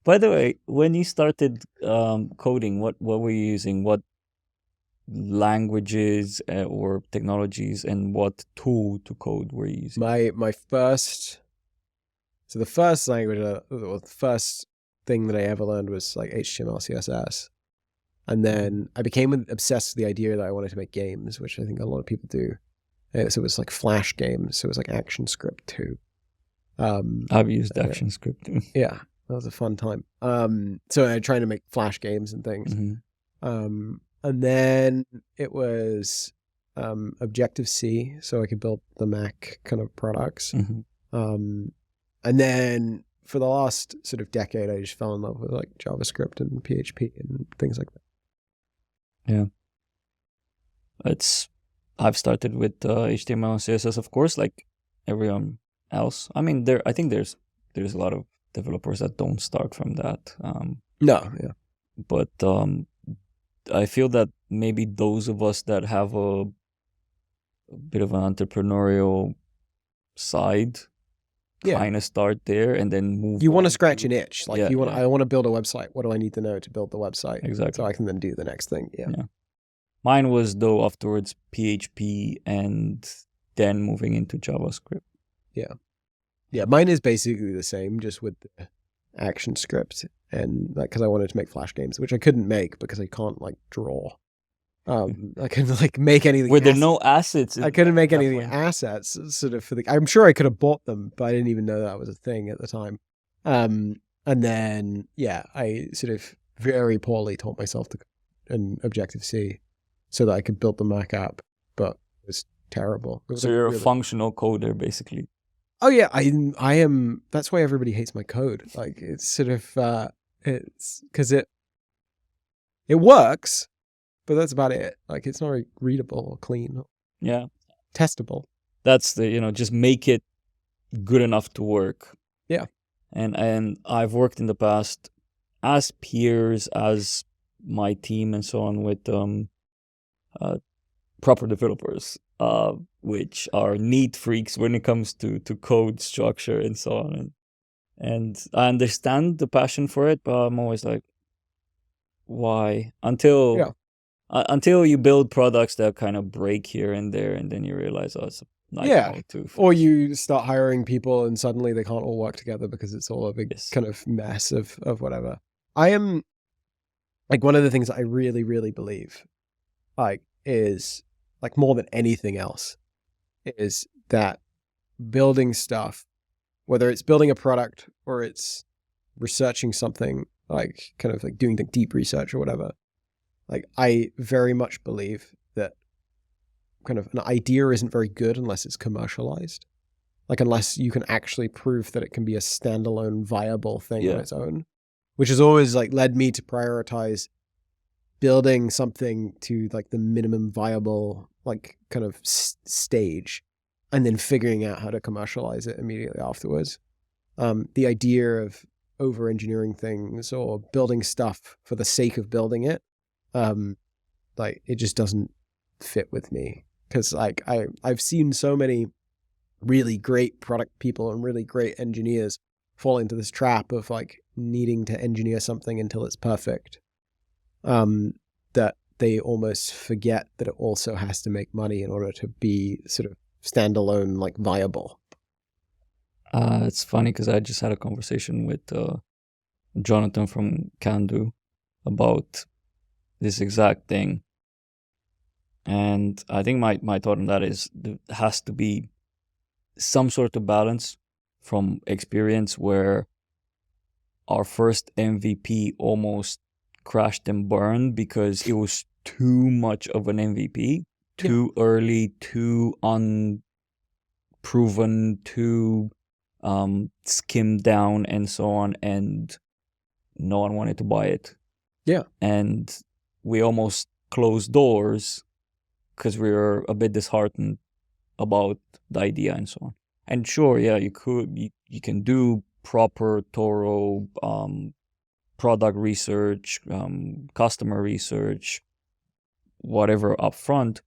By the way, when you started coding, what were you using? What languages or technologies, and what tool to code were you using? My first, so the first language, or the first thing that I ever learned was like HTML, CSS. And then I became obsessed with the idea that I wanted to make games, which I think a lot of people do. So it was like Flash games. So it was like ActionScript too. I've used ActionScript too. Yeah, that was a fun time. So I tried to make Flash games and things. Mm-hmm. And then it was Objective-C, so I could build the Mac kind of products. Mm-hmm. And then for the last sort of decade, I just fell in love with like JavaScript and PHP and things like that. Yeah. I've started with HTML and CSS, of course, like everyone else. I mean, I think there's a lot of developers that don't start from that. No, yeah. But I feel that maybe those of us that have a bit of an entrepreneurial side kind of start there and then move. You want to scratch an itch. Like I want to build a website. What do I need to know to build the website? Exactly. So I can then do the next thing. Yeah. Mine was though afterwards PHP and then moving into JavaScript. Yeah. Yeah. Mine is basically the same, just with the ActionScript, and like because I wanted to make Flash games, which I couldn't make because I can't like draw. I couldn't like make anything. Were there no assets? I couldn't make any assets sort of for the. I'm sure I could have bought them, but I didn't even know that was a thing at the time. And then I sort of very poorly taught myself to an Objective-C so that I could build the Mac app, but it was terrible. So you're a functional coder, basically. Oh yeah, I am. That's why everybody hates my code. Like it's sort of it's because it works. But that's about it. Like, it's not very readable or clean. Yeah. Testable. That's just make it good enough to work. Yeah. And I've worked in the past as peers, as my team and so on with proper developers, which are neat freaks when it comes to code structure and so on. And I understand the passion for it, but I'm always like, why? Until you build products that kind of break here and there, and then you realize, oh, it's a nightmare too. Or you start hiring people and suddenly they can't all work together because it's all a big kind of mess of whatever. I am, like, one of the things I really, really believe, like, is, like, more than anything else, is that building stuff, whether it's building a product or it's researching something, like, kind of like doing the deep research or whatever, like, I very much believe that kind of an idea isn't very good unless it's commercialized. Like, unless you can actually prove that it can be a standalone viable thing on its own, which has always like led me to prioritize building something to like the minimum viable, like kind of stage, and then figuring out how to commercialize it immediately afterwards. The idea of over-engineering things or building stuff for the sake of building it, like it just doesn't fit with me, because like I've seen so many really great product people and really great engineers fall into this trap of like needing to engineer something until it's perfect. that they almost forget that it also has to make money in order to be sort of standalone, like viable. It's funny because I just had a conversation with Jonathan from Candu about this exact thing. And I think my thought on that is there has to be some sort of balance from experience where our first MVP almost crashed and burned because it was too much of an MVP, too early, too unproven, too skimmed down and so on, and no one wanted to buy it. Yeah. And we almost closed doors because we were a bit disheartened about the idea and so on. And sure, yeah, you can do proper, thorough product research, customer research, whatever up front,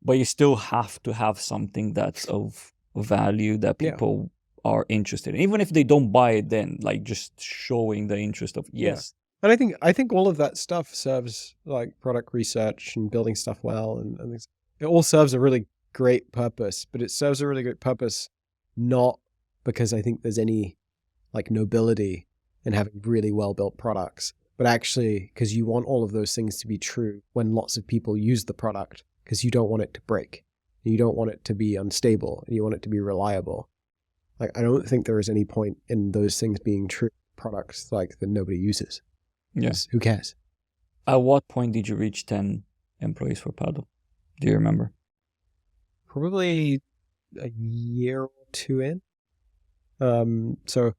but you still have to have something that's of value that people are interested in. Even if they don't buy it then, like just showing the interest of yes. And I think all of that stuff serves like product research and building stuff well and things. It all serves a really great purpose, but it serves a really great purpose not because I think there's any like nobility in having really well built products, but actually because you want all of those things to be true when lots of people use the product, because you don't want it to break. You don't want it to be unstable, and you want it to be reliable. Like, I don't think there is any point in those things being true products like that nobody uses. Yes. Who cares? At what point did you reach 10 employees for Paddle? Do you remember? Probably a year or two in. So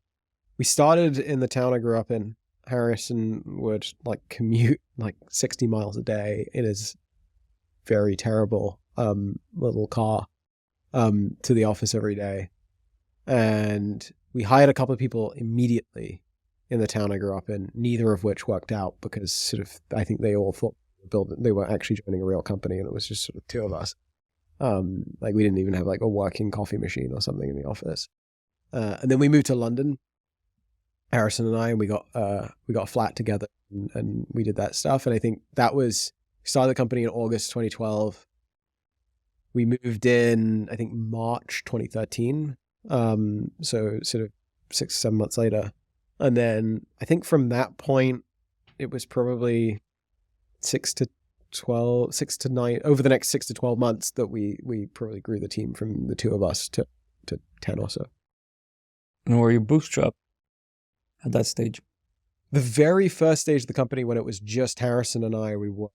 we started in the town I grew up in. Harrison would like commute like 60 miles a day in his very terrible little car to the office every day. And we hired a couple of people immediately in the town I grew up in, neither of which worked out because sort of I think they all thought they were actually joining a real company, and it was just sort of two of us. Like we didn't even have like a working coffee machine or something in the office. And then we moved to London, Harrison and I, and we got a flat together and we did that stuff. And I think that was, we started the company in August 2012. We moved in, I think, March 2013. So sort of 6 or 7 months later. And then I think from that point, it was probably 6 to 9, over the next 6 to 12 months that we probably grew the team from the two of us to 10 or so. And were you bootstrapped at that stage? The very first stage of the company, when it was just Harrison and I, we were.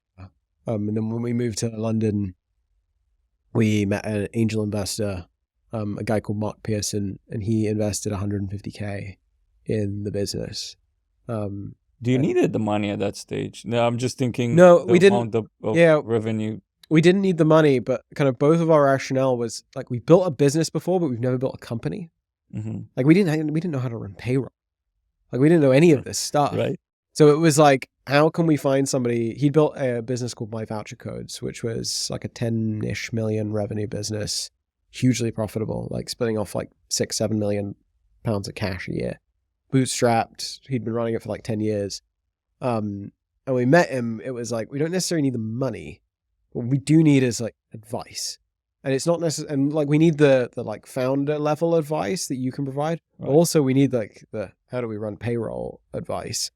And then when we moved to London, we met an angel investor, a guy called Mark Pearson, and he invested 150K in the business. Do you needed the money at that stage? No, I'm just thinking. No, we didn't. Of revenue. We didn't need the money, but kind of both of our rationale was like we built a business before, but we've never built a company. Mm-hmm. Like we didn't know how to run payroll. Like we didn't know any of this stuff. Right. So it was like, how can we find somebody? He'd built a business called My Voucher Codes, which was like a 10-ish million revenue business, hugely profitable, like spitting off like 6-7 million pounds of cash a year. Bootstrapped. He'd been running it for like 10 years. And we met him. It was like, we don't necessarily need the money. What we do need is like advice. And it's not necessarily, and like we need the like founder level advice that you can provide. Right. But also we need like the, how do we run payroll advice?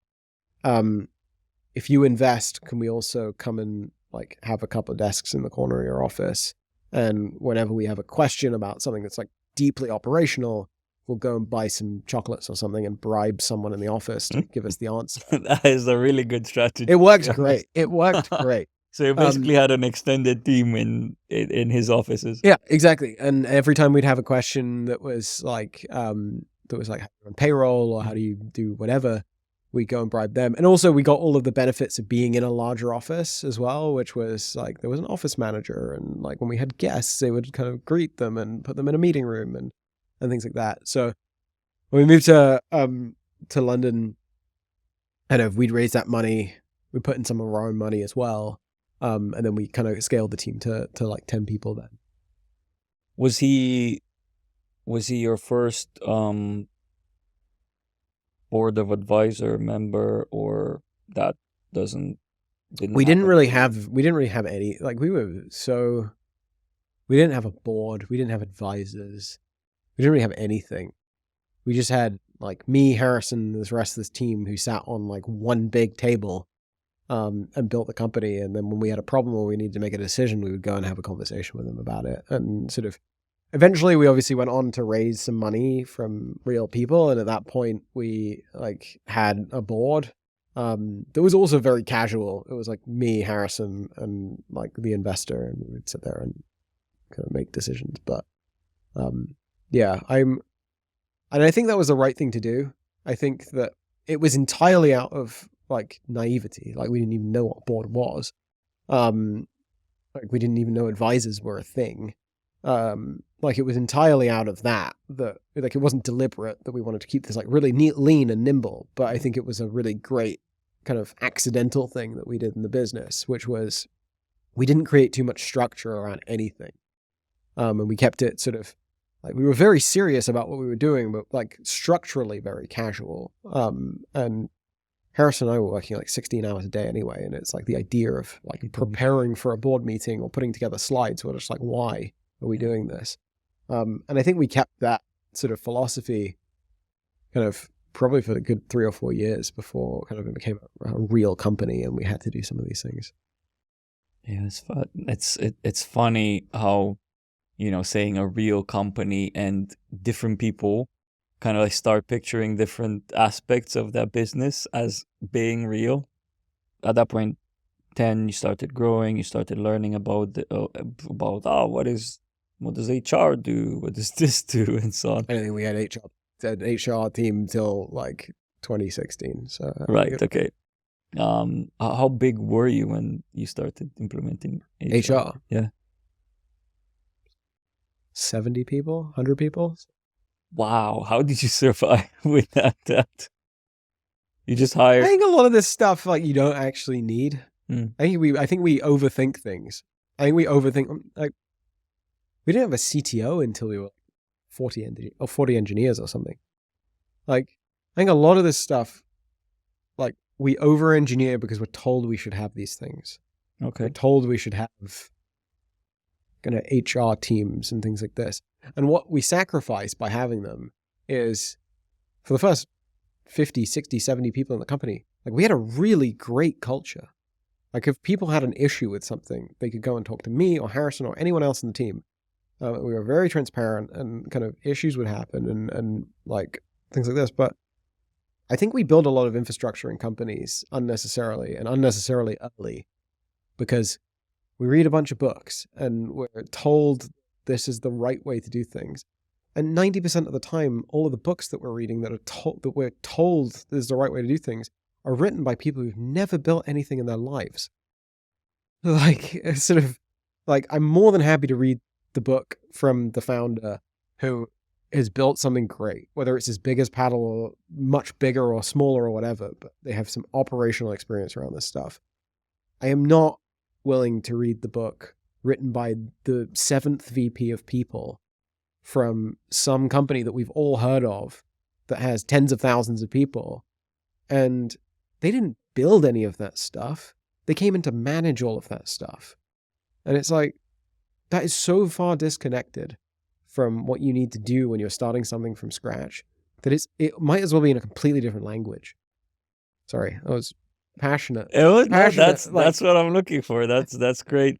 If you invest, can we also come and like have a couple of desks in the corner of your office? And whenever we have a question about something that's like deeply operational, we'll go and buy some chocolates or something and bribe someone in the office to give us the answer. That is a really good strategy. It worked great. It worked great. So you basically had an extended team in his offices. Yeah, exactly. And every time we'd have a question that was like how do you run payroll or how do you do whatever, we'd go and bribe them. And also we got all of the benefits of being in a larger office as well, which was like there was an office manager, and like when we had guests, they would kind of greet them and put them in a meeting room and things like that. So when we moved to London, we'd raised that money. We put in some of our own money as well. And then we kind of scaled the team to like 10 people then. Was he your first board of advisor member, or that doesn't didn't didn't have really have any, like we didn't have a board. We didn't have advisors. We didn't really have anything. We just had like me, Harrison, and the rest of this team who sat on like one big table and built the company. And then when we had a problem or we needed to make a decision, we would go and have a conversation with them about it. And sort of eventually we obviously went on to raise some money from real people. And at that point we like had a board that was also very casual. It was like me, Harrison, and like the investor, and we would sit there and kind of make decisions. But yeah, and I think that was the right thing to do. I think that it was entirely out of like naivety. Like we didn't even know what a board was. Like we didn't even know advisors were a thing. Like it was entirely out of that like it wasn't deliberate that we wanted to keep this like really neat, lean and nimble. But I think it was a really great kind of accidental thing that we did in the business, which was we didn't create too much structure around anything. And we kept it sort of like we were very serious about what we were doing, but like structurally very casual. And Harrison and I were working like 16 hours a day anyway. And it's like the idea of like preparing for a board meeting or putting together slides. We're just like, why are we doing this? And I think we kept that sort of philosophy kind of probably for a good 3 or 4 years before kind of it became a real company and we had to do some of these things. Yeah, it's fun. It's funny how, saying a real company and different people kind of like start picturing different aspects of that business as being real. At that point, 10, you started growing, you started learning about what does HR do? What does this do? And so on. I think we had an HR team till like 2016. So right, okay. How big were you when you started implementing HR? Yeah. 70 people, 100 people. Wow, how did you survive with that? You just hired. I think a lot of this stuff like you don't actually need. I think we overthink things. I think we overthink, like we didn't have a CTO until we were 40 engineers or something. Like I think a lot of this stuff, like we over-engineer because we're told we should have these things. Okay. We're told we should have kind of HR teams and things like this. And what we sacrifice by having them is for the first 50, 60, 70 people in the company, like we had a really great culture. Like if people had an issue with something, they could go and talk to me or Harrison or anyone else in the team. We were very transparent and kind of issues would happen and like things like this. But I think we build a lot of infrastructure in companies unnecessarily early because we read a bunch of books and we're told this is the right way to do things. And 90% of the time, all of the books that we're reading that we're told this is the right way to do things are written by people who've never built anything in their lives. Like, it's sort of like, I'm more than happy to read the book from the founder who has built something great, whether it's as big as Paddle or much bigger or smaller or whatever, but they have some operational experience around this stuff. I am not willing to read the book written by the 7th VP of people from some company that we've all heard of that has tens of thousands of people. And they didn't build any of that stuff. They came in to manage all of that stuff. And it's like, that is so far disconnected from what you need to do when you're starting something from scratch that it might as well be in a completely different language. Sorry, I was passionate. It was passionate. That's what I'm looking for. That's great.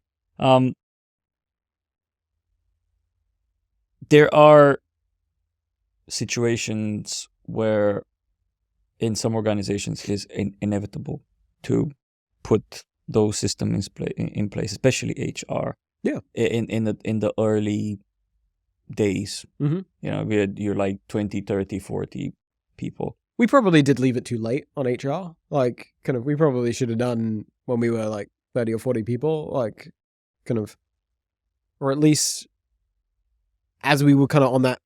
There are situations where in some organizations it is inevitable to put those systems in place, especially HR. Yeah. In the early days, you're like 20, 30, 40 people. We probably did leave it too late on HR. Like, kind of, we probably should have done when we were like 30 or 40 people, like, kind of, or at least as we were kind of on that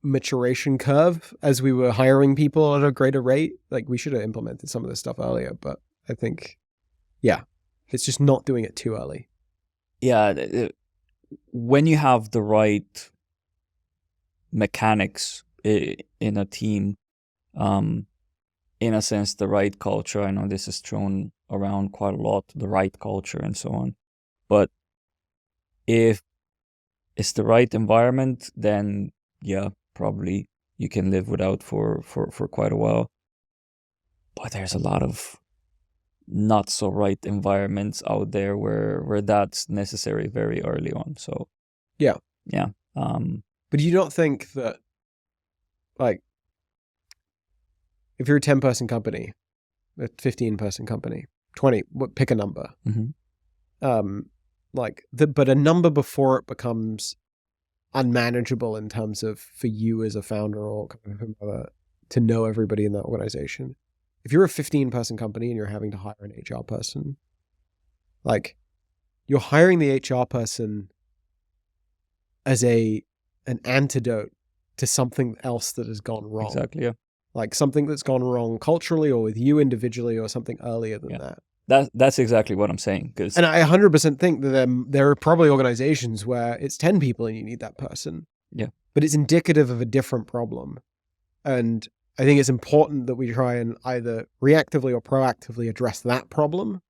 maturation curve, as we were hiring people at a greater rate, like, we should have implemented some of this stuff earlier. But I think, yeah, it's just not doing it too early. Yeah. When you have the right mechanics in a team, in a sense, the right culture. I know this is thrown around quite a lot, the right culture and so on. But if it's the right environment, then yeah, probably you can live without for quite a while. But there's a lot of not so right environments out there where that's necessary very early on. So yeah. But do you not think that, like, if you're a 10-person company, a 15-person company, 20, pick a number. But a number before it becomes unmanageable in terms of for you as a founder or to know everybody in that organization. If you're a 15-person company and you're having to hire an HR person, like, you're hiring the HR person as an antidote to something else that has gone wrong. Exactly, yeah. Like something that's gone wrong culturally or with you individually or something earlier than that. That's exactly what I'm saying. And I 100% think that there are probably organizations where it's 10 people and you need that person. Yeah. But it's indicative of a different problem. And I think it's important that we try and either reactively or proactively address that problem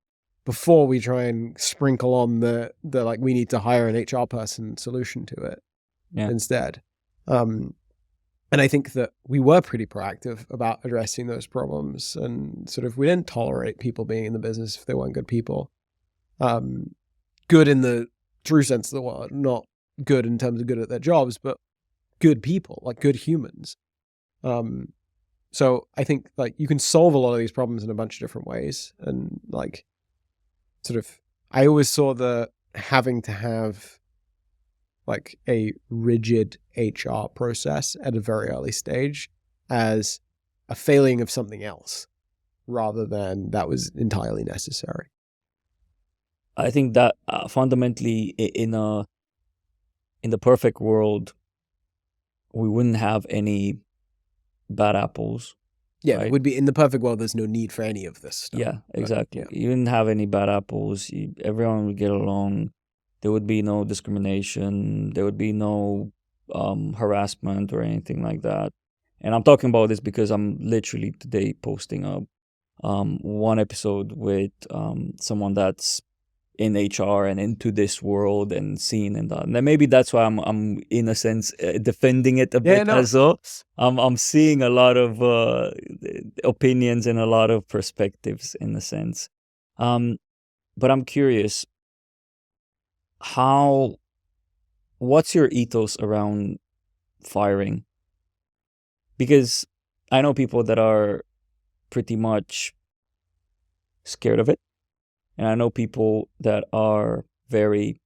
before we try and sprinkle on the like, we need to hire an HR person solution to it instead. And I think that we were pretty proactive about addressing those problems, and sort of we didn't tolerate people being in the business if they weren't good people. Good in the true sense of the word, not good in terms of good at their jobs, but good people, like good humans. So I think like you can solve a lot of these problems in a bunch of different ways. And like sort of, I always saw the having to have like a rigid HR process at a very early stage as a failing of something else rather than that was entirely necessary. I think that fundamentally in the perfect world, we wouldn't have any bad apples. Yeah, right? It would be in the perfect world. There's no need for any of this stuff. Yeah, exactly. You wouldn't have any bad apples. Everyone would get along. There would be no discrimination. There would be no harassment or anything like that. And I'm talking about this because I'm literally today posting a one episode with someone that's in HR and into this world and seeing and that. And then maybe that's why I'm in a sense defending it a bit as well. I'm seeing a lot of opinions and a lot of perspectives in a sense. But I'm curious, what's your ethos around firing? Because I know people that are pretty much scared of it. And I know people that are very,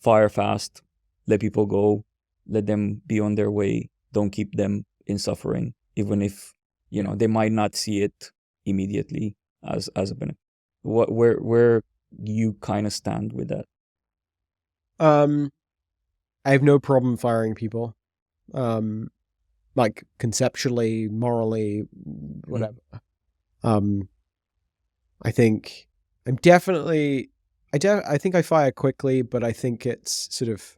fire fast, let people go, let them be on their way, don't keep them in suffering, even if, they might not see it immediately as a benefit. Where you kind of stand with that? I have no problem firing people. Like conceptually, morally, whatever. I think I'm definitely, I think I fire quickly, but I think it's sort of,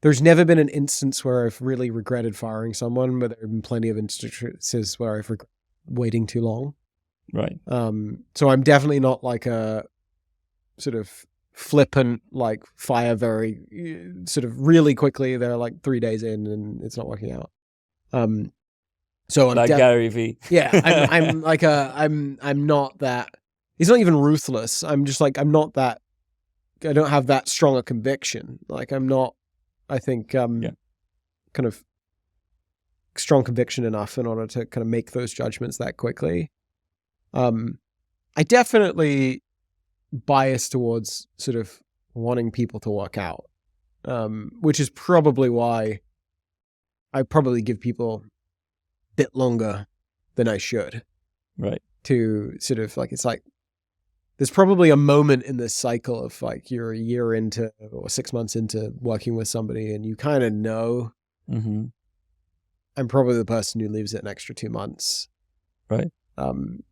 there's never been an instance where I've really regretted firing someone, but there have been plenty of instances where I've regretted waiting too long. Right. So I'm definitely not like a sort of flippant, like fire very sort of really quickly. They're like 3 days in and it's not working out. So I'm like Gary V. Yeah, I'm like I'm not that. He's not even ruthless. I'm just like, I'm not that. I don't have that strong a conviction. Like I'm not. I think kind of strong conviction enough in order to kind of make those judgments that quickly. I definitely bias towards sort of wanting people to work out, which is probably why I probably give people a bit longer than I should. Right. To sort of like, it's like, there's probably a moment in this cycle of like, you're a year into or 6 months into working with somebody and you kind of know, I'm probably the person who leaves it an extra 2 months. Right.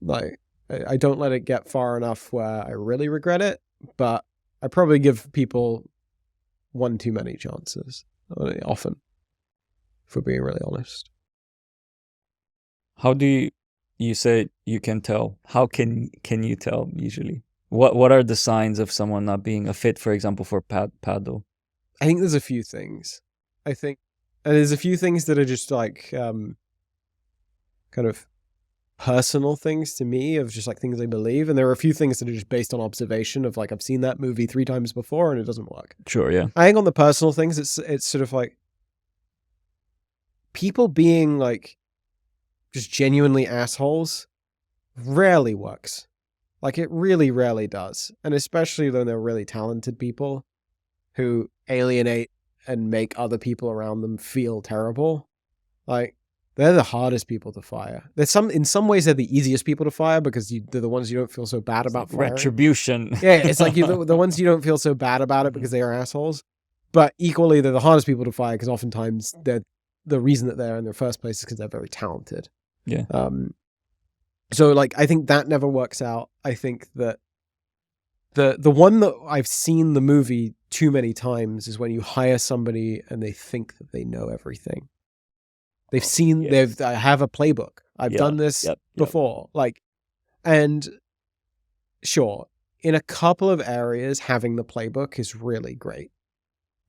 Like I don't let it get far enough where I really regret it, but I probably give people one too many chances often, for being really honest. How do you say you can tell? How can you tell usually? What are the signs of someone not being a fit, for example, for paddle? I think there's a few things. I think and there's a few things that are just like kind of personal things to me of just like things I believe, and there are a few things that are just based on observation of like I've seen that movie 3 times before and it doesn't work. Sure, yeah. I think on the personal things, it's sort of like people being like just genuinely assholes rarely works. Like it really rarely does, and especially when they're really talented people who alienate and make other people around them feel terrible. Like they're the hardest people to fire. In some ways they're the easiest people to fire because they're the ones you don't feel so bad about firing. Retribution. Yeah, it's like the ones you don't feel so bad about it because they are assholes. But equally, they're the hardest people to fire because oftentimes they're the reason that they're in the first place is because they're very talented. Yeah. So like I think that never works out. I think that the one that I've seen the movie too many times is when you hire somebody and they think that they know everything. They've seen, yes. I have a playbook. I've done this before. Like, and sure, in a couple of areas, having the playbook is really great.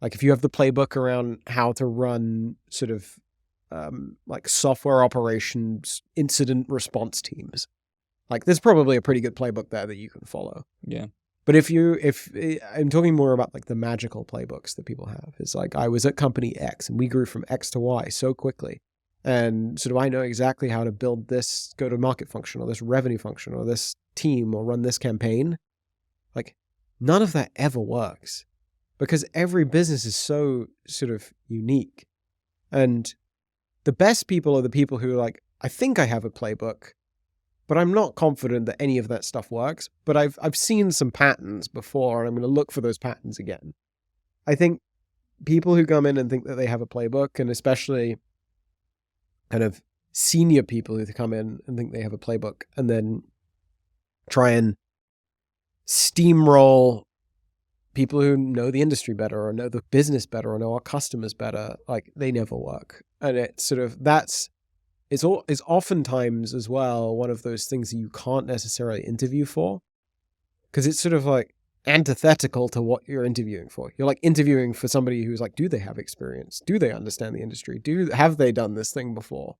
Like if you have the playbook around how to run sort of like software operations, incident response teams, like there's probably a pretty good playbook there that you can follow. Yeah. But if I'm talking more about like the magical playbooks that people have, it's like I was at company X and we grew from X to Y so quickly. And sort of I know exactly how to build this go-to-market function or this revenue function or this team or run this campaign. Like none of that ever works because every business is so sort of unique. And the best people are the people who are like, I think I have a playbook, but I'm not confident that any of that stuff works. But I've seen some patterns before and I'm going to look for those patterns again. I think people who come in and think that they have a playbook, and especially kind of senior people who come in and think they have a playbook and then try and steamroll people who know the industry better or know the business better or know our customers better, like they never work. And it's sort of, it's oftentimes as well one of those things that you can't necessarily interview for because it's sort of like antithetical to what you're interviewing for. You're like interviewing for somebody who's like, do they have experience? Do they understand the industry? Have they done this thing before?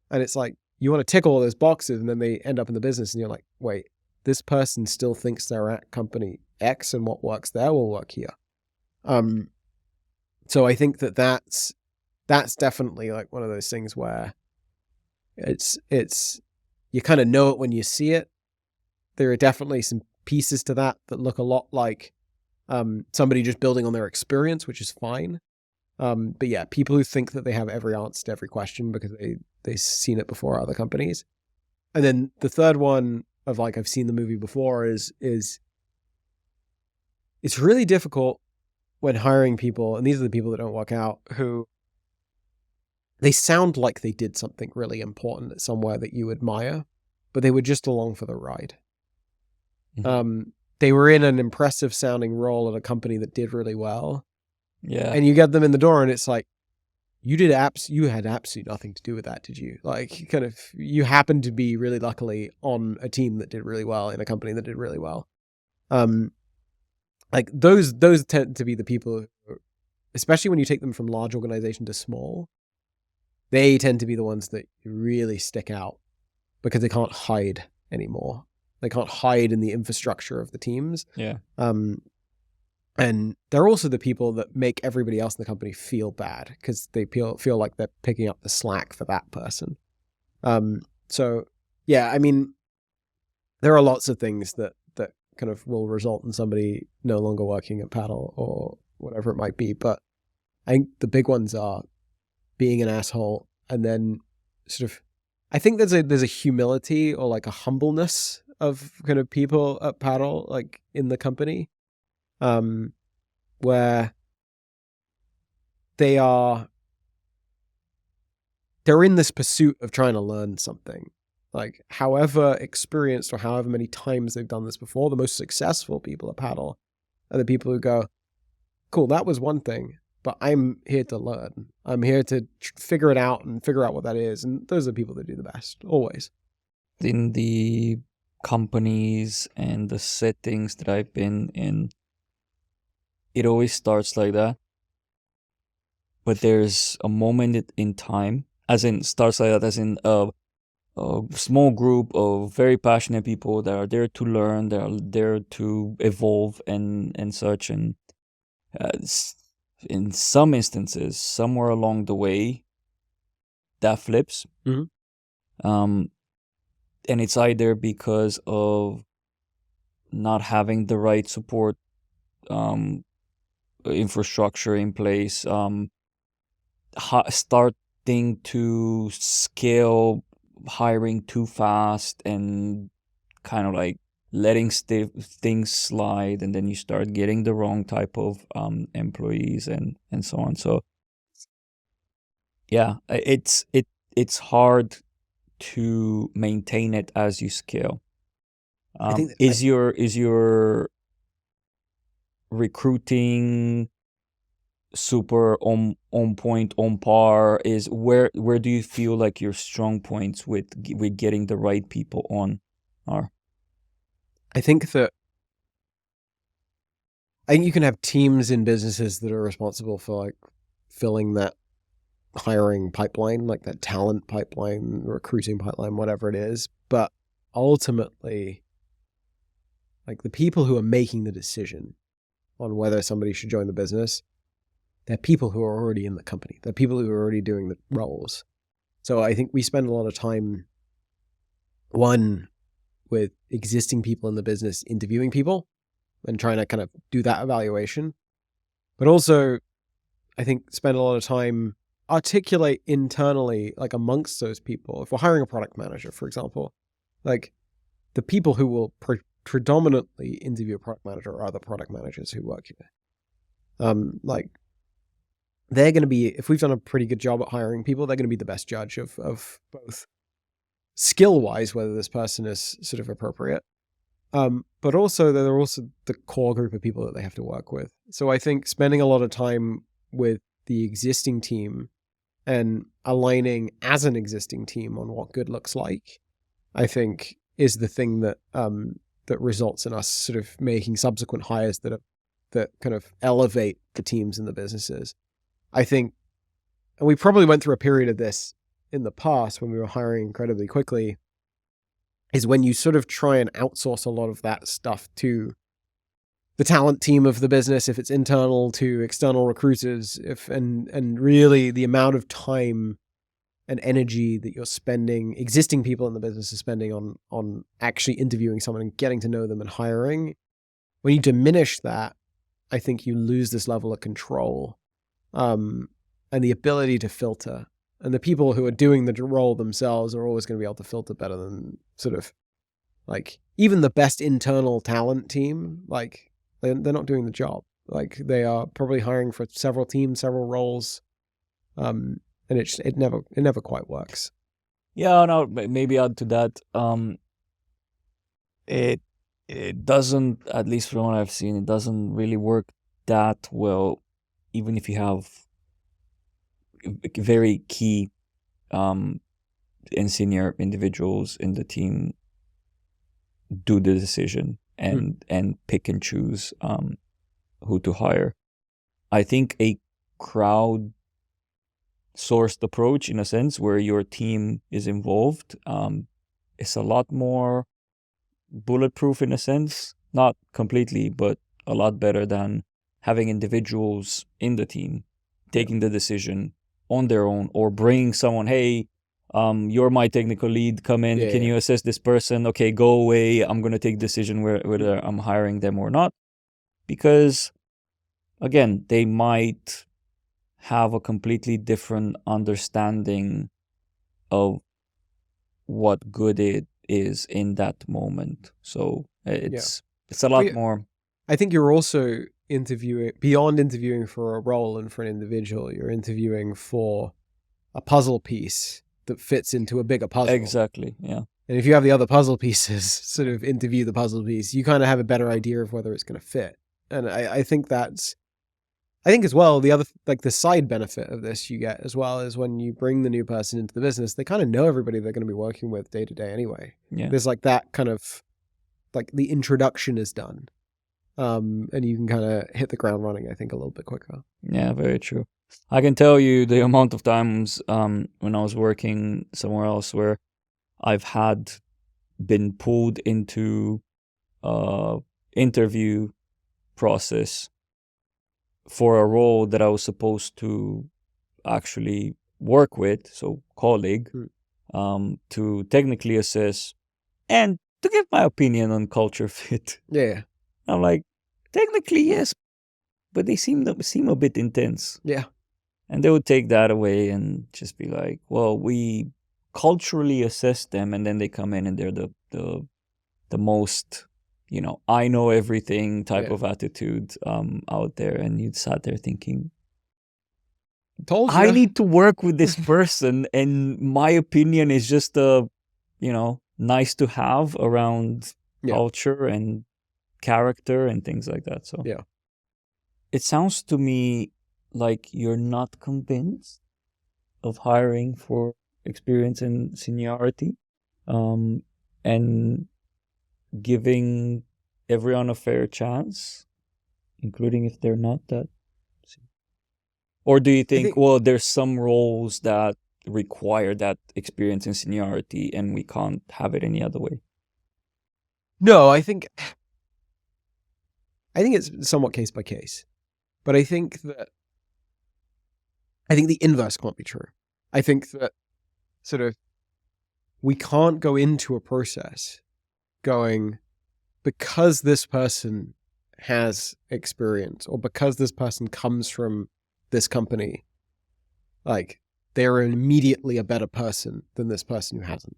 And it's like, you want to tick all those boxes and then they end up in the business and you're like, wait, this person still thinks they're at company X and what works there will work here. So I think that's definitely like one of those things where it's you kind of know it when you see it. There are definitely some pieces to that look a lot like somebody just building on their experience, which is fine. But yeah, people who think that they have every answer to every question because they've seen it before at other companies. And then the third one of like, I've seen the movie before is it's really difficult when hiring people, and these are the people that don't work out, who they sound like they did something really important at somewhere that you admire, but they were just along for the ride. Mm-hmm. They were in an impressive sounding role at a company that did really well. Yeah. And you get them in the door and it's like, you had absolutely nothing to do with that, did you? Like kind of, you happened to be really luckily on a team that did really well in a company that did really well. Like those tend to be the people who, especially when you take them from large organization to small, they tend to be the ones that really stick out because they can't hide anymore. They can't hide in the infrastructure of the teams. Yeah. And they're also the people that make everybody else in the company feel bad because they feel like they're picking up the slack for that person. So yeah, I mean, there are lots of things that kind of will result in somebody no longer working at Paddle or whatever it might be. But I think the big ones are being an asshole, and then sort of, I think there's a humility or like a humbleness of kind of people at Paddle, like in the company, where they're in this pursuit of trying to learn something. Like however experienced or however many times they've done this before, the most successful people at Paddle are the people who go, cool, that was one thing. but I'm here to learn. I'm here to figure it out and figure out what that is. And those are the people that do the best, always. In the companies and the settings that I've been in, it always starts like that. But there's a moment in time, as in starts like that, as in a small group of very passionate people that are there to learn, that are there to evolve and such. And in some instances, somewhere along the way, that flips. Mm-hmm. And it's either because of not having the right support infrastructure in place, starting to scale hiring too fast and kind of like letting things slide, and then you start getting the wrong type of employees and so on. So yeah, it's hard to maintain it as you scale. I think is your recruiting super on point, on par? Is where do you feel like your strong points with getting the right people on are? I think you can have teams in businesses that are responsible for like filling that hiring pipeline, like that talent pipeline, recruiting pipeline, whatever it is. But ultimately, like the people who are making the decision on whether somebody should join the business, they're people who are already in the company. They're people who are already doing the roles. So I think we spend a lot of time, one, with existing people in the business interviewing people and trying to kind of do that evaluation. But also, I think spend a lot of time articulate internally, like amongst those people. If we're hiring a product manager, for example, like the people who will predominantly interview a product manager are the product managers who work here. Like they're going to be, if we've done a pretty good job at hiring people, they're going to be the best judge of both skill-wise, whether this person is sort of appropriate, but also they're also the core group of people that they have to work with. So I think spending a lot of time with the existing team and aligning as an existing team on what good looks like, I think is the thing that that results in us sort of making subsequent hires that kind of elevate the teams and the businesses. I think, and we probably went through a period of this in the past when we were hiring incredibly quickly, is when you sort of try and outsource a lot of that stuff to the talent team of the business, if it's internal, to external recruiters, and really the amount of time and energy that you're spending, existing people in the business are spending on actually interviewing someone and getting to know them and hiring. When you diminish that, I think you lose this level of control, and the ability to filter. And the people who are doing the role themselves are always going to be able to filter better than sort of like even the best internal talent team. Like they're not doing the job. Like they are probably hiring for several teams, several roles, and it never quite works. Yeah, no, maybe add to that. It doesn't, at least from what I've seen, it doesn't really work that well, even if you have very key and senior individuals in the team do the decision and pick and choose who to hire. I think a crowd sourced approach, in a sense, where your team is involved, is a lot more bulletproof in a sense. Not completely, but a lot better than having individuals in the team taking the decision on their own, or bringing someone, hey, you're my technical lead, come in, can you assess this person? Okay, go away, I'm going to take decision whether I'm hiring them or not. Because again, they might have a completely different understanding of what good it is in that moment. So it's a lot more. I think you're also interviewing, beyond interviewing for a role and for an individual, you're interviewing for a puzzle piece that fits into a bigger puzzle. Exactly, yeah. And if you have the other puzzle pieces sort of interview the puzzle piece, you kind of have a better idea of whether it's going to fit. And I think that's I think as well, the other, like the side benefit of this you get as well is when you bring the new person into the business, they kind of know everybody they're going to be working with day to day anyway. Yeah. There's like that kind of, like the introduction is done. And you can kind of hit the ground running, I think, a little bit quicker. Yeah, very true. I can tell you the amount of times when I was working somewhere else where I've been pulled into interview process for a role that I was supposed to actually work with, so colleague, to technically assess and to give my opinion on culture fit. Yeah. I'm like, technically yes, but they seem a bit intense. Yeah. And they would take that away and just be like, well, we culturally assess them, and then they come in and they're the most, I know everything type of attitude out there. And you sat there thinking, Told you. I need to work with this person, and my opinion is just nice to have around culture and character and things like that. So yeah, it sounds to me like you're not convinced of hiring for experience and seniority, and giving everyone a fair chance, including if they're not that. Or do you think, well, there's some roles that require that experience and seniority and we can't have it any other way? No, I think it's somewhat case by case. But I think the inverse can't be true. I think that sort of we can't go into a process going, because this person has experience or because this person comes from this company, like they're immediately a better person than this person who hasn't.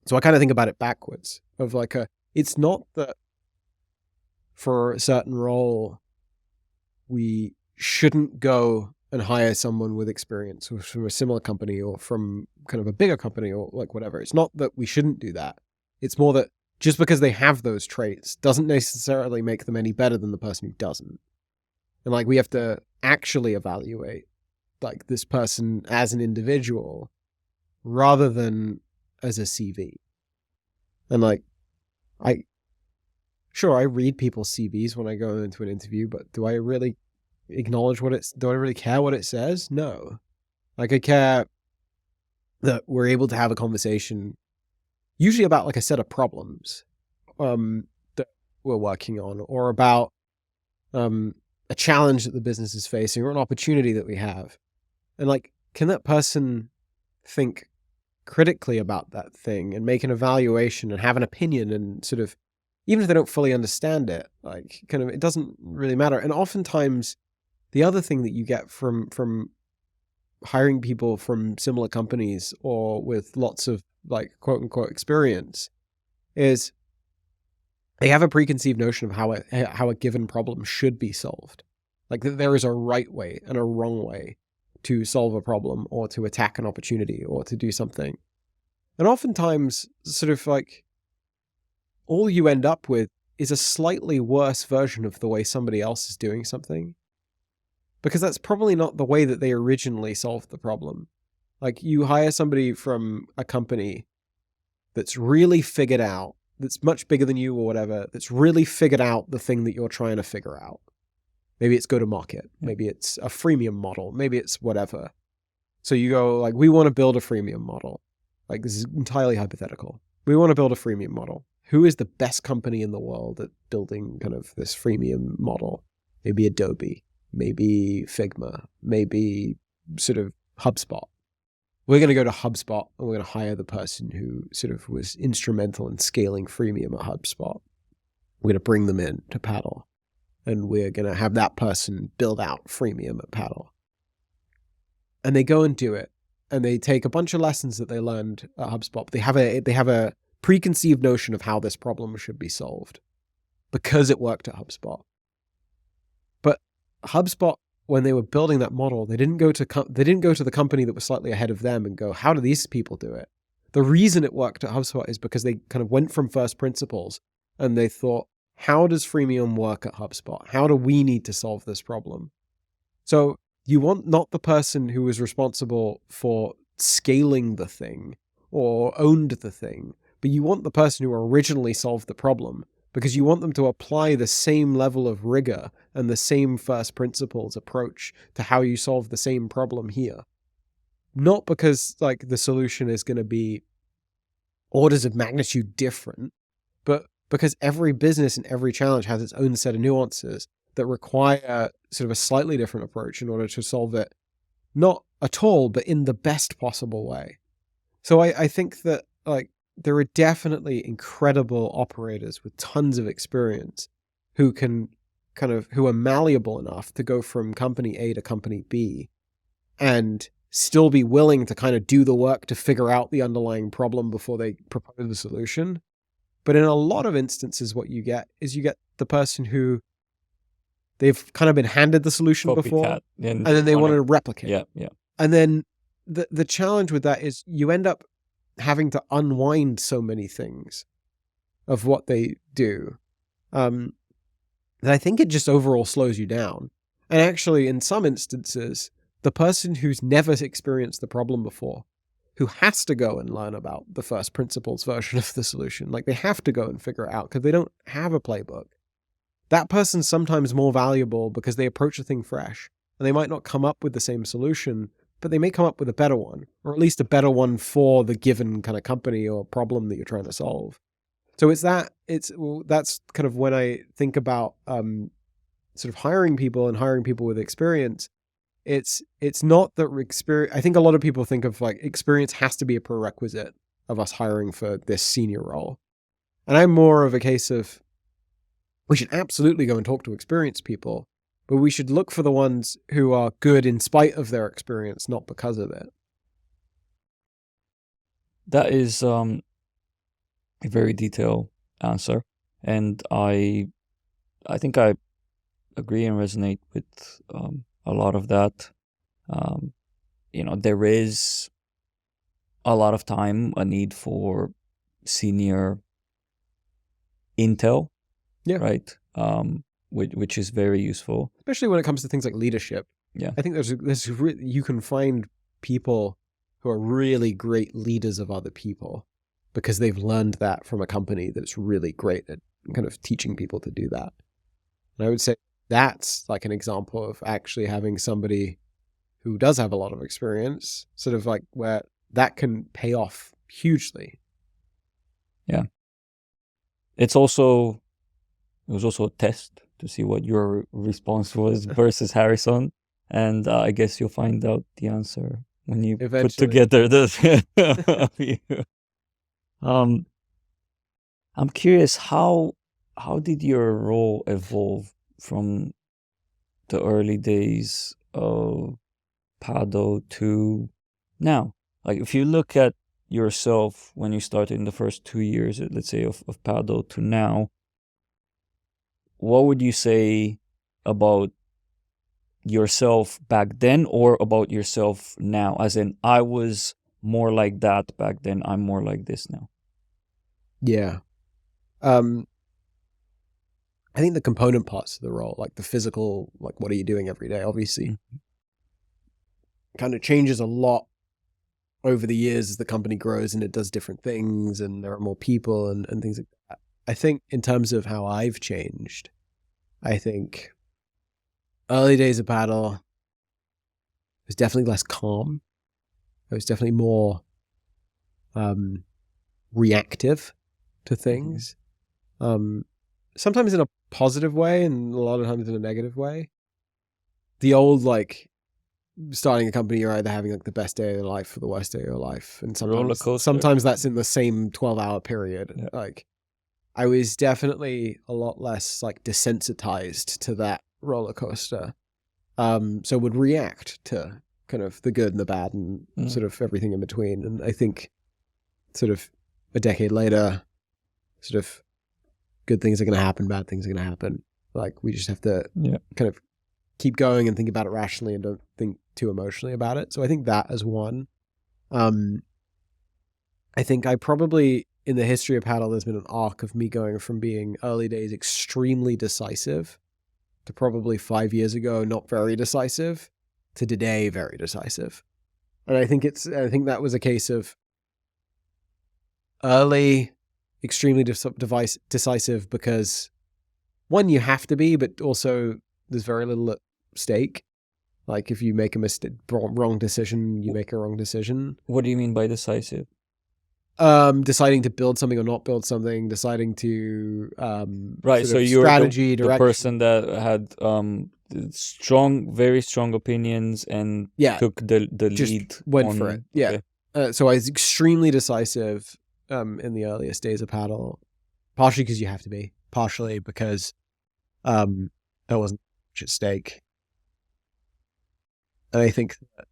So I kind of think about it backwards of like it's not that for a certain role we shouldn't go and hire someone with experience or from a similar company or from kind of a bigger company or like whatever. It's not that we shouldn't do that. It's more that just because they have those traits doesn't necessarily make them any better than the person who doesn't. And like we have to actually evaluate like this person as an individual rather than as a CV. And like I read people's CVs when I go into an interview, but do I really acknowledge do I really care what it says? No. Like I care that we're able to have a conversation usually about like a set of problems that we're working on, or about a challenge that the business is facing, or an opportunity that we have. And like, can that person think critically about that thing and make an evaluation and have an opinion, and sort of, even if they don't fully understand it, like kind of, it doesn't really matter. And oftentimes the other thing that you get from hiring people from similar companies or with lots of like quote unquote experience is they have a preconceived notion of how a given problem should be solved. Like that there is a right way and a wrong way to solve a problem or to attack an opportunity or to do something. And oftentimes sort of like all you end up with is a slightly worse version of the way somebody else is doing something, because that's probably not the way that they originally solved the problem. Like you hire somebody from a company that's really figured out, that's much bigger than you or whatever, that's really figured out the thing that you're trying to figure out. Maybe it's go to market. Maybe it's a freemium model. Maybe it's whatever. So you go like, we want to build a freemium model. Like this is entirely hypothetical. We want to build a freemium model. Who is the best company in the world at building kind of this freemium model? Maybe Adobe, maybe Figma, maybe sort of HubSpot. We're going to go to HubSpot and we're going to hire the person who sort of was instrumental in scaling freemium at HubSpot. We're going to bring them in to Paddle, and we're going to have that person build out freemium at Paddle. And they go and do it, and they take a bunch of lessons that they learned at HubSpot. But they have a preconceived notion of how this problem should be solved because it worked at HubSpot. But HubSpot, when they were building that model, they didn't go to the company that was slightly ahead of them and go, how do these people do it? The reason it worked at HubSpot is because they kind of went from first principles and they thought, how does freemium work at HubSpot? How do we need to solve this problem? So you want not the person who is responsible for scaling the thing or owned the thing, but you want the person who originally solved the problem, because you want them to apply the same level of rigor and the same first principles approach to how you solve the same problem here. Not because like the solution is going to be orders of magnitude different, but because every business and every challenge has its own set of nuances that require sort of a slightly different approach in order to solve it, not at all, but in the best possible way. So I think that like there are definitely incredible operators with tons of experience who can who are malleable enough to go from company A to company B and still be willing to kind of do the work to figure out the underlying problem before they propose a solution. But in a lot of instances, what you get is you get the person who they've kind of been handed the solution before, and then they want to replicate. Yeah. And then the challenge with that is you end up having to unwind so many things of what they do that I think it just overall slows you down. And actually, in some instances, the person who's never experienced the problem before, who has to go and learn about the first principles version of the solution, like they have to go and figure it out because they don't have a playbook, that person's sometimes more valuable because they approach the thing fresh and they might not come up with the same solution, but they may come up with a better one, or at least a better one for the given kind of company or problem that you're trying to solve. So that's kind of when I think about sort of hiring people and hiring people with experience. It's not that experience. I think a lot of people think of like experience has to be a prerequisite of us hiring for this senior role. And I'm more of a case of we should absolutely go and talk to experienced people, but we should look for the ones who are good in spite of their experience, not because of it. That is a very detailed answer. And I think I agree and resonate with a lot of that. There is a lot of time a need for senior intel, right? Which is very useful, especially when it comes to things like leadership. Yeah, I think you can find people who are really great leaders of other people because they've learned that from a company that's really great at kind of teaching people to do that. And I would say that's like an example of actually having somebody who does have a lot of experience, sort of like where that can pay off hugely. Yeah. It was also a test to see what your response was versus Harrison. And I guess you'll find out the answer when you put together the I'm curious, how did your role evolve from the early days of Pado to now? Like if you look at yourself when you started in the first 2 years, let's say, of Pado to now, what would you say about yourself back then or about yourself now? As in, I was more like that back then, I'm more like this now. Yeah. I think the component parts of the role, like the physical, like what are you doing every day, obviously kind of changes a lot over the years as the company grows and it does different things and there are more people and things like that. I think in terms of how I've changed, I think early days of Paddle was definitely less calm. It was definitely more reactive to things. Sometimes in a positive way and a lot of times in a negative way. The old, like, starting a company, you're either having like the best day of your life or the worst day of your life. And sometimes that's in the same 12-hour period. Yeah. Like, I was definitely a lot less like desensitized to that roller coaster. So would react to kind of the good and the bad and sort of everything in between. And I think sort of a decade later, sort of good things are going to happen, bad things are going to happen. Like, we just have to kind of keep going and think about it rationally and don't think too emotionally about it. So I think that is one. I think I probably in the history of paddle, there's been an arc of me going from being early days extremely decisive to probably 5 years ago not very decisive to today very decisive. And I think that was a case of early extremely decisive because one, you have to be, but also there's very little at stake. Like if you make a wrong decision, you make a wrong decision. What do you mean by decisive? Deciding to build something or not build something, deciding to right. So you're strategy, the person that had very strong opinions and took the lead. Went for it. Yeah. Okay. So I was extremely decisive in the earliest days of paddle, partially because you have to be, partially because there wasn't much at stake. And I think that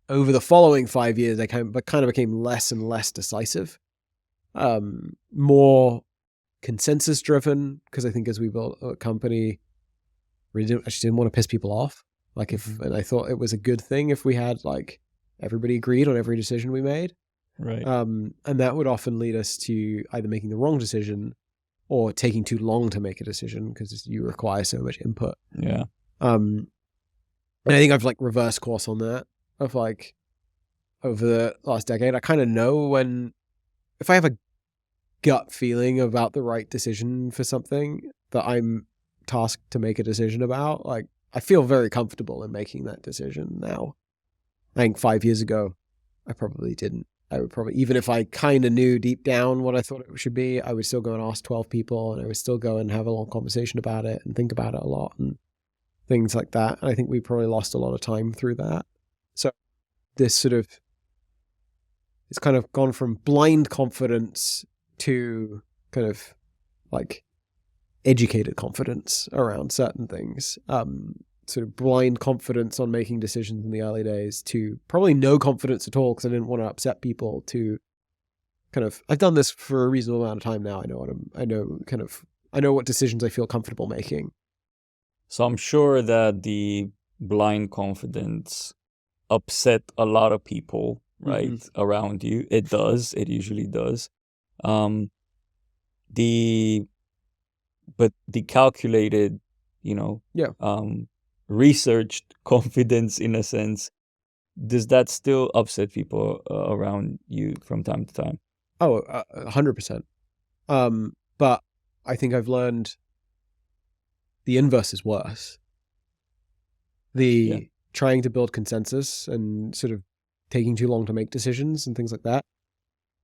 over the following 5 years, I kind of became less and less decisive, more consensus driven. Because I think as we built a company, I just didn't want to piss people off. And I thought it was a good thing if we had like everybody agreed on every decision we made. Right. And that would often lead us to either making the wrong decision or taking too long to make a decision because you require so much input. Yeah. And I think I've like reversed course on that. Of like over the last decade, I kind of know if I have a gut feeling about the right decision for something that I'm tasked to make a decision about, like I feel very comfortable in making that decision now. I think 5 years ago, I probably didn't. I would probably, even if I kind of knew deep down what I thought it should be, I would still go and ask 12 people and I would still go and have a long conversation about it and think about it a lot and things like that. And I think we probably lost a lot of time through that. So this sort of, it's kind of gone from blind confidence to kind of like educated confidence around certain things. Sort of blind confidence on making decisions in the early days to probably no confidence at all because I didn't want to upset people to kind of, I've done this for a reasonable amount of time now. I know what decisions I feel comfortable making. So I'm sure that the blind confidence upset a lot of people, right, around you. It usually does. But the calculated, researched confidence in a sense, does that still upset people around you from time to time? Oh, 100%. But I think I've learned the inverse is worse. Trying to build consensus and sort of taking too long to make decisions and things like that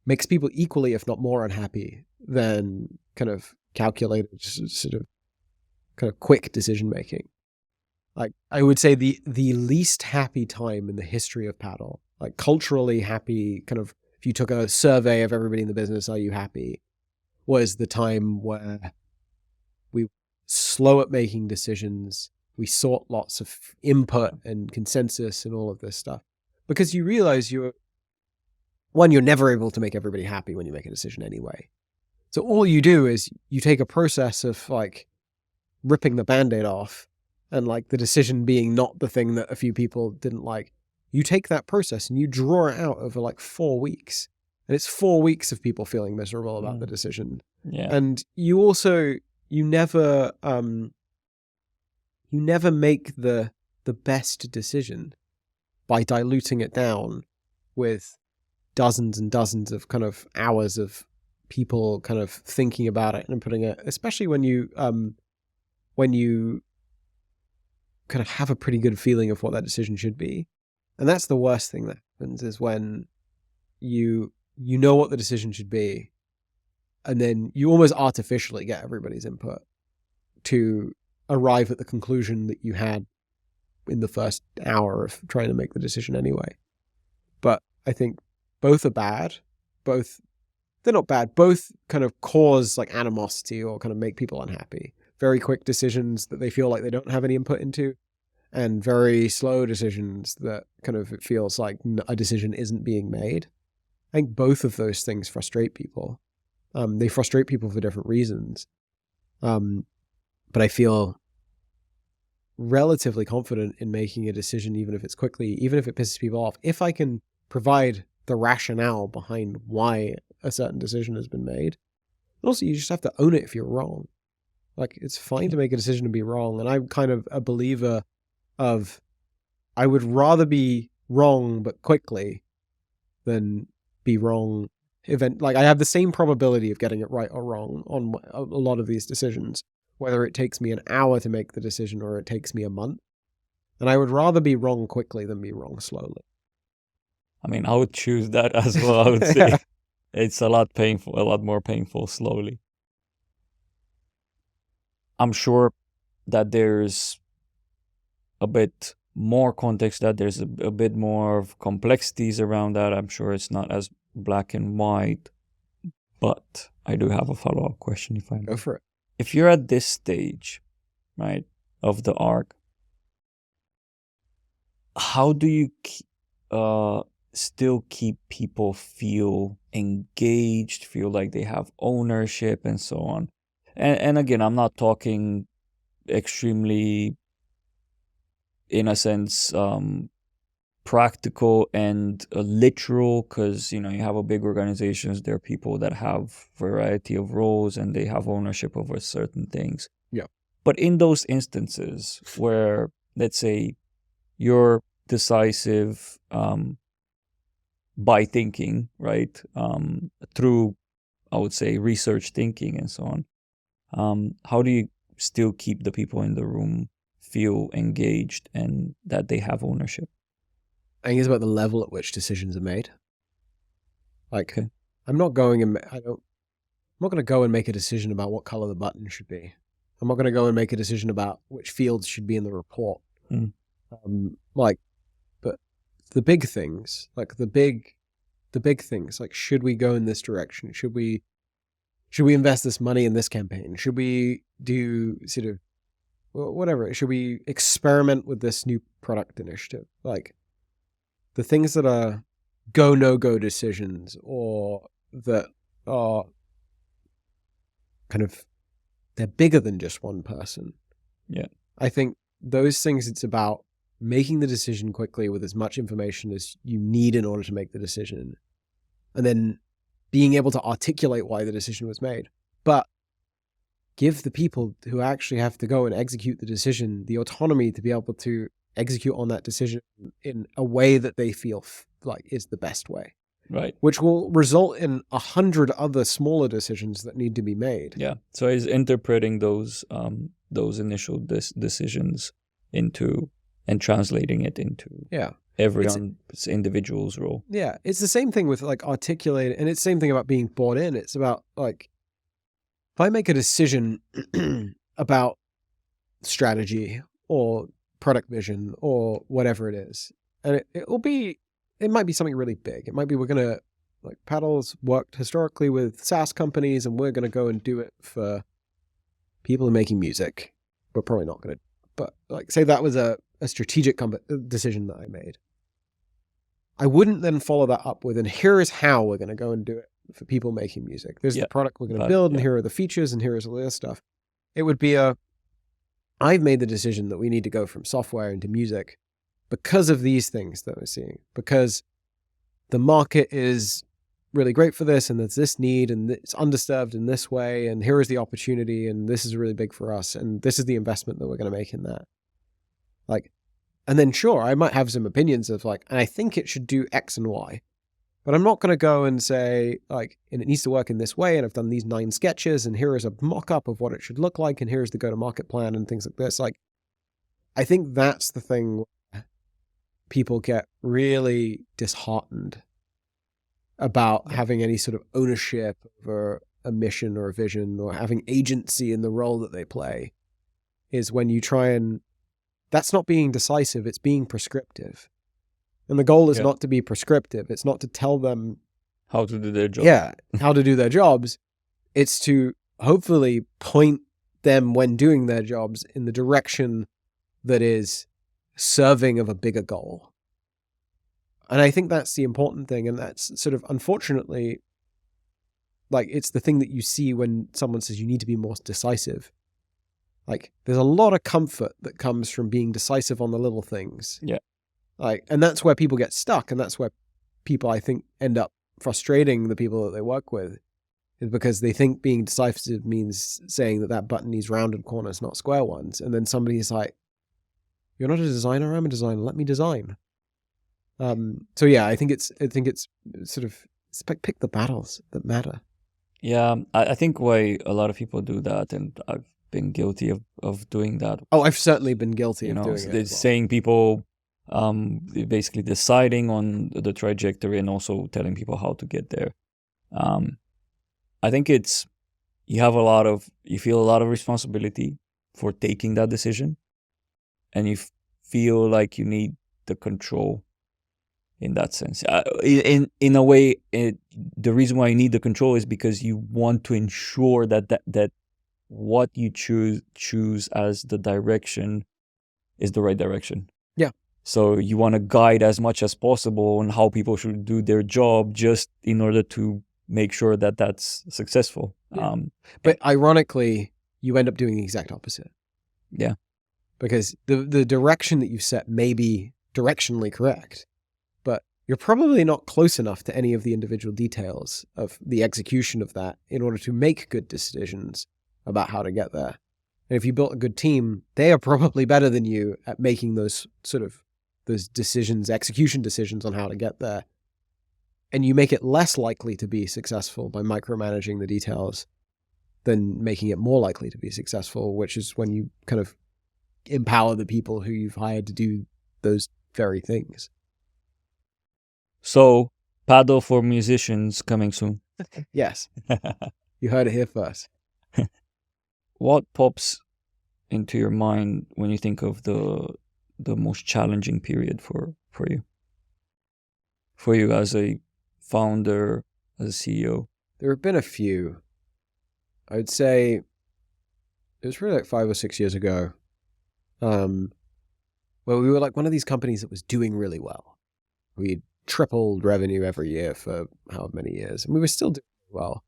makes people equally, if not more, unhappy than kind of calculated, sort of kind of quick decision making. Like I would say the least happy time in the history of paddle, like culturally happy, kind of if you took a survey of everybody in the business, are you happy, was the time where we were slow at making decisions. We sought lots of input and consensus and all of this stuff because you realize you're never able to make everybody happy when you make a decision anyway. So all you do is you take a process of like ripping the Band-Aid off and like the decision being not the thing that a few people didn't like. You take that process and you draw it out over like 4 weeks. And it's 4 weeks of people feeling miserable about the decision. Yeah. And you also, you never make the best decision by diluting it down with dozens and dozens of kind of hours of people kind of thinking about it and putting it, especially when you kind of have a pretty good feeling of what that decision should be. And that's the worst thing that happens is when you know what the decision should be and then you almost artificially get everybody's input to arrive at the conclusion that you had in the first hour of trying to make the decision anyway. But I think both are bad. They're not bad. Both kind of cause like animosity or kind of make people unhappy. Very quick decisions that they feel like they don't have any input into, and very slow decisions that kind of it feels like a decision isn't being made. I think both of those things frustrate people. They frustrate people for different reasons. But I feel relatively confident in making a decision, even if it's quickly, even if it pisses people off, if I can provide the rationale behind why a certain decision has been made. And also, you just have to own it if you're wrong. Like, it's fine to make a decision and be wrong. And I'm kind of a believer of, I would rather be wrong but quickly than be wrong like, I have the same probability of getting it right or wrong on a lot of these decisions, whether it takes me an hour to make the decision or it takes me a month. And I would rather be wrong quickly than be wrong slowly. I mean, I would choose that as well. I would say it's a lot more painful slowly. I'm sure that there's a bit more context, that there's a bit more of complexities around that. I'm sure it's not as black and white, but I do have a follow-up question if I may. Go for it. If you're at this stage, right, of the arc, how do you still keep people feel engaged, feel like they have ownership and so on? And again, I'm not talking extremely, in a sense, practical and literal, because you have a big organizations, there are people that have variety of roles and they have ownership over certain things. Yeah. But in those instances where, let's say, you're decisive by thinking, right, through, I would say, research thinking and so on, how do you still keep the people in the room feel engaged and that they have ownership? I think it's about the level at which decisions are made. Like, Okay. I'm not going to go and make a decision about what color the button should be. I'm not going to go and make a decision about which fields should be in the report. But the big things, like the big things, like, should we go in this direction? Should we invest this money in this campaign? Should we do sort of whatever? Should we experiment with this new product initiative? Like, the things that are go, no-go decisions, or that are kind of, they're bigger than just one person. Yeah. I think those things, it's about making the decision quickly with as much information as you need in order to make the decision, and then being able to articulate why the decision was made. But give the people who actually have to go and execute the decision the autonomy to be able to execute on that decision in a way that they feel like is the best way. Right. Which will result in 100 other smaller decisions that need to be made. Yeah. So it's interpreting those initial decisions into and translating it into everyone's individual's role. Yeah. It's the same thing with like articulating, and it's the same thing about being bought in. It's about like, if I make a decision about strategy or product vision or whatever it is, and it might be something really big. It might be, we're going to, like, Paddle's worked historically with Saas companies, and we're going to go and do it for people who are making music. We're probably not going to, but like, say that was a strategic decision that I made. I wouldn't then follow that up with, and here is how we're going to go and do it for people making music. There's the product we're going to build, and here are the features, and here is all this stuff. It would be I've made the decision that we need to go from software into music because of these things that we're seeing, because the market is really great for this, and there's this need, and it's underserved in this way, and here is the opportunity, and this is really big for us, and this is the investment that we're going to make in that. Like, and then sure, I might have some opinions of like, and I think it should do X and Y, but I'm not going to go and say like, and it needs to work in this way, and I've done these 9 sketches, and here is a mock-up of what it should look like, and here's the go-to-market plan and things like this. Like, I think that's the thing where people get really disheartened about having any sort of ownership over a mission or a vision, or having agency in the role that they play, is when you try and, that's not being decisive, it's being prescriptive. And the goal is not to be prescriptive. It's not to tell them how to do their job. Yeah, how to do their jobs. It's to hopefully point them when doing their jobs in the direction that is serving of a bigger goal. And I think that's the important thing. And that's sort of, unfortunately, like, it's the thing that you see when someone says you need to be more decisive. Like, there's a lot of comfort that comes from being decisive on the little things. Yeah. Like, and that's where people get stuck, and that's where people, I think, end up frustrating the people that they work with is because they think being decisive means saying that button needs rounded corners, not square ones. And then somebody's like, "You're not a designer. I'm a designer. Let me design." So yeah, I think it's sort of, it's like pick the battles that matter. Yeah, I think why a lot of people do that, and I've been guilty of doing that. Oh, I've certainly been guilty You of know, doing it. it's saying people, basically deciding on the trajectory and also telling people how to get there. I think it's, you feel a lot of responsibility for taking that decision, and you feel like you need the control in that sense. In a way, the reason why you need the control is because you want to ensure that what you choose as the direction is the right direction. Yeah. So you want to guide as much as possible on how people should do their job, just in order to make sure that that's successful. Yeah. But ironically, you end up doing the exact opposite. Yeah. Because the direction that you've set may be directionally correct, but you're probably not close enough to any of the individual details of the execution of that in order to make good decisions about how to get there. And if you built a good team, they are probably better than you at making those decisions, execution decisions on how to get there. And you make it less likely to be successful by micromanaging the details than making it more likely to be successful, which is when you kind of empower the people who you've hired to do those very things. So, paddle for musicians coming soon. Yes. You heard it here first. What pops into your mind when you think of the most challenging period for you? For you as a founder, as a CEO? There have been a few. I would say it was really like 5 or 6 years ago, where we were like one of these companies that was doing really well. We tripled revenue every year for however many years, and we were still doing well.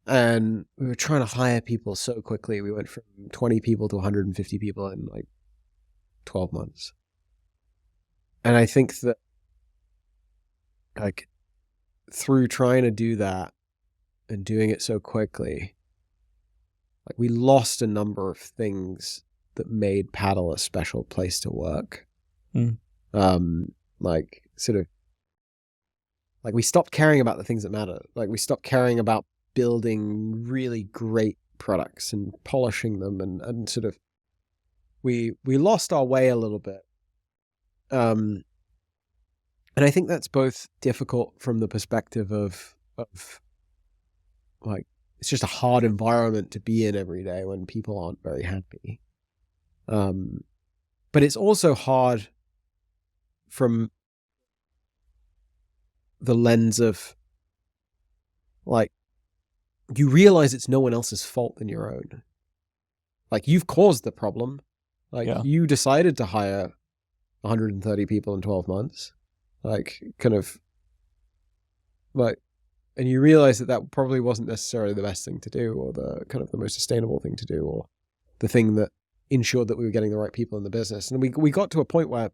And we were trying to hire people so quickly. We went from 20 people to 150 people in like 12 months. And I think that, like, through trying to do that and doing it so quickly, like, we lost a number of things that made Paddle a special place to work. Like, sort of, like, we stopped caring about the things that matter. Like, we stopped caring about building really great products and polishing them, and sort of, we lost our way a little bit. And I think that's both difficult from the perspective of like, it's just a hard environment to be in every day when people aren't very happy. But it's also hard from the lens of, like, you realize it's no one else's fault than your own. Like, you've caused the problem. Like, you decided to hire 130 people in 12 months. Like, kind of, like, and you realize that probably wasn't necessarily the best thing to do, or the kind of the most sustainable thing to do, or the thing that ensured that we were getting the right people in the business. And we got to a point where,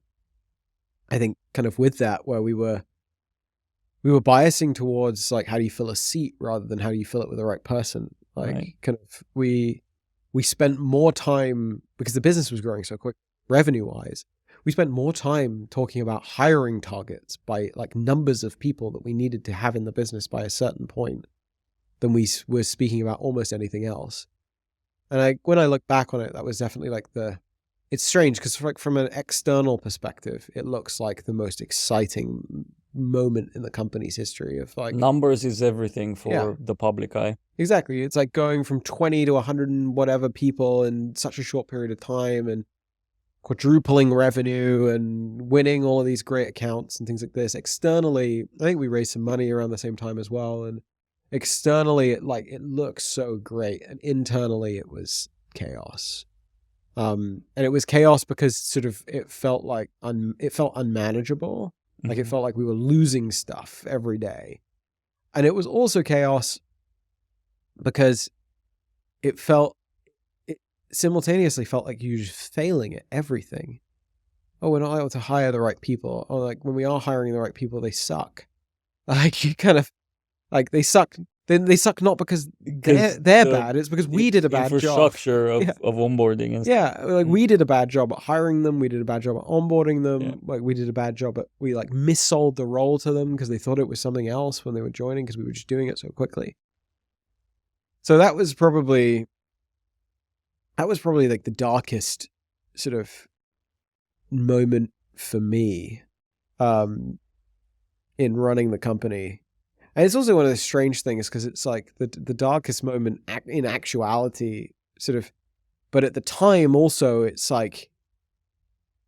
I think, kind of with that, where we were biasing towards, like, how do you fill a seat rather than how do you fill it with the right person. Like, kind of, we spent more time, because the business was growing so quick, revenue-wise, we spent more time talking about hiring targets by, like, numbers of people that we needed to have in the business by a certain point than we were speaking about almost anything else. And when I look back on it, that was definitely like it's strange because, like, from an external perspective, it looks like the most exciting moment in the company's history of, like, numbers is everything for the public eye. Exactly. It's like going from 20 to 100 and whatever people in such a short period of time, and quadrupling revenue and winning all of these great accounts and things like this. Externally, I think we raised some money around the same time as well. And externally, it looks so great. And internally, it was chaos. And it was chaos because sort of it felt like it felt unmanageable. Mm-hmm. Like, it felt like we were losing stuff every day. And it was also chaos because it simultaneously felt like you're just failing at everything. Oh, we're not able to hire the right people. Or, like, when we are hiring the right people, they suck. Like, you kind of, Like they suck. They suck not because they're bad. It's because we did a bad job. Infrastructure of onboarding and stuff. Like we did a bad job at hiring them. We did a bad job at onboarding them. Like we did a bad job at we like missold the role to them because they thought it was something else when they were joining because we were just doing it so quickly. So that was probably like the darkest sort of moment for me in running the company. And it's also one of the strange things because it's like the darkest moment in actuality sort of, but at the time also it's like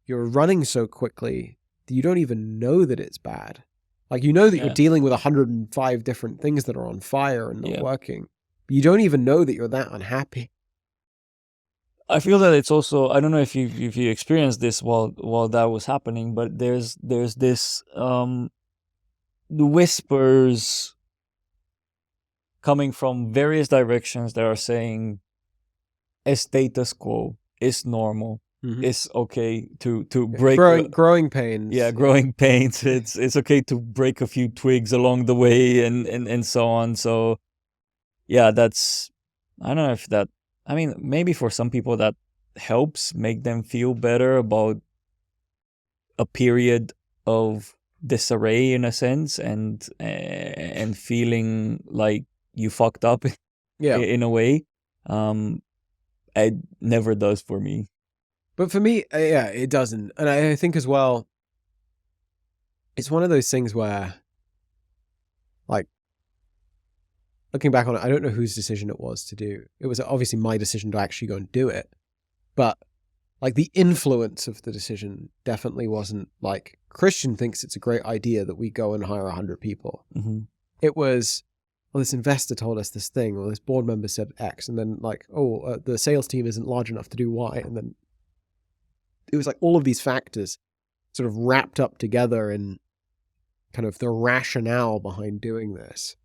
you're running so quickly that you don't even know that it's bad. Like you know that you're dealing with 105 different things that are on fire and not working. But you don't even know that you're that unhappy. I feel that it's also, I don't know if you experienced this while that was happening, but there's this the whispers coming from various directions that are saying a status quo is normal. It's okay to break growing pains. Yeah, growing pains. It's okay to break a few twigs along the way and so on. So yeah, that's, I don't know if that, I mean, maybe for some people that helps make them feel better about a period of disarray in a sense and feeling like you fucked up in a way. It never does for me. But for me, it doesn't. And I think as well, it's one of those things where, like, looking back on it, I don't know whose decision it was to do. It was obviously my decision to actually go and do it. But like the influence of the decision definitely wasn't like, Christian thinks it's a great idea that we go and hire 100 people. It was, well, this investor told us this thing, or this board member said X, and then like, the sales team isn't large enough to do Y. And then it was like all of these factors sort of wrapped up together in kind of the rationale behind doing this.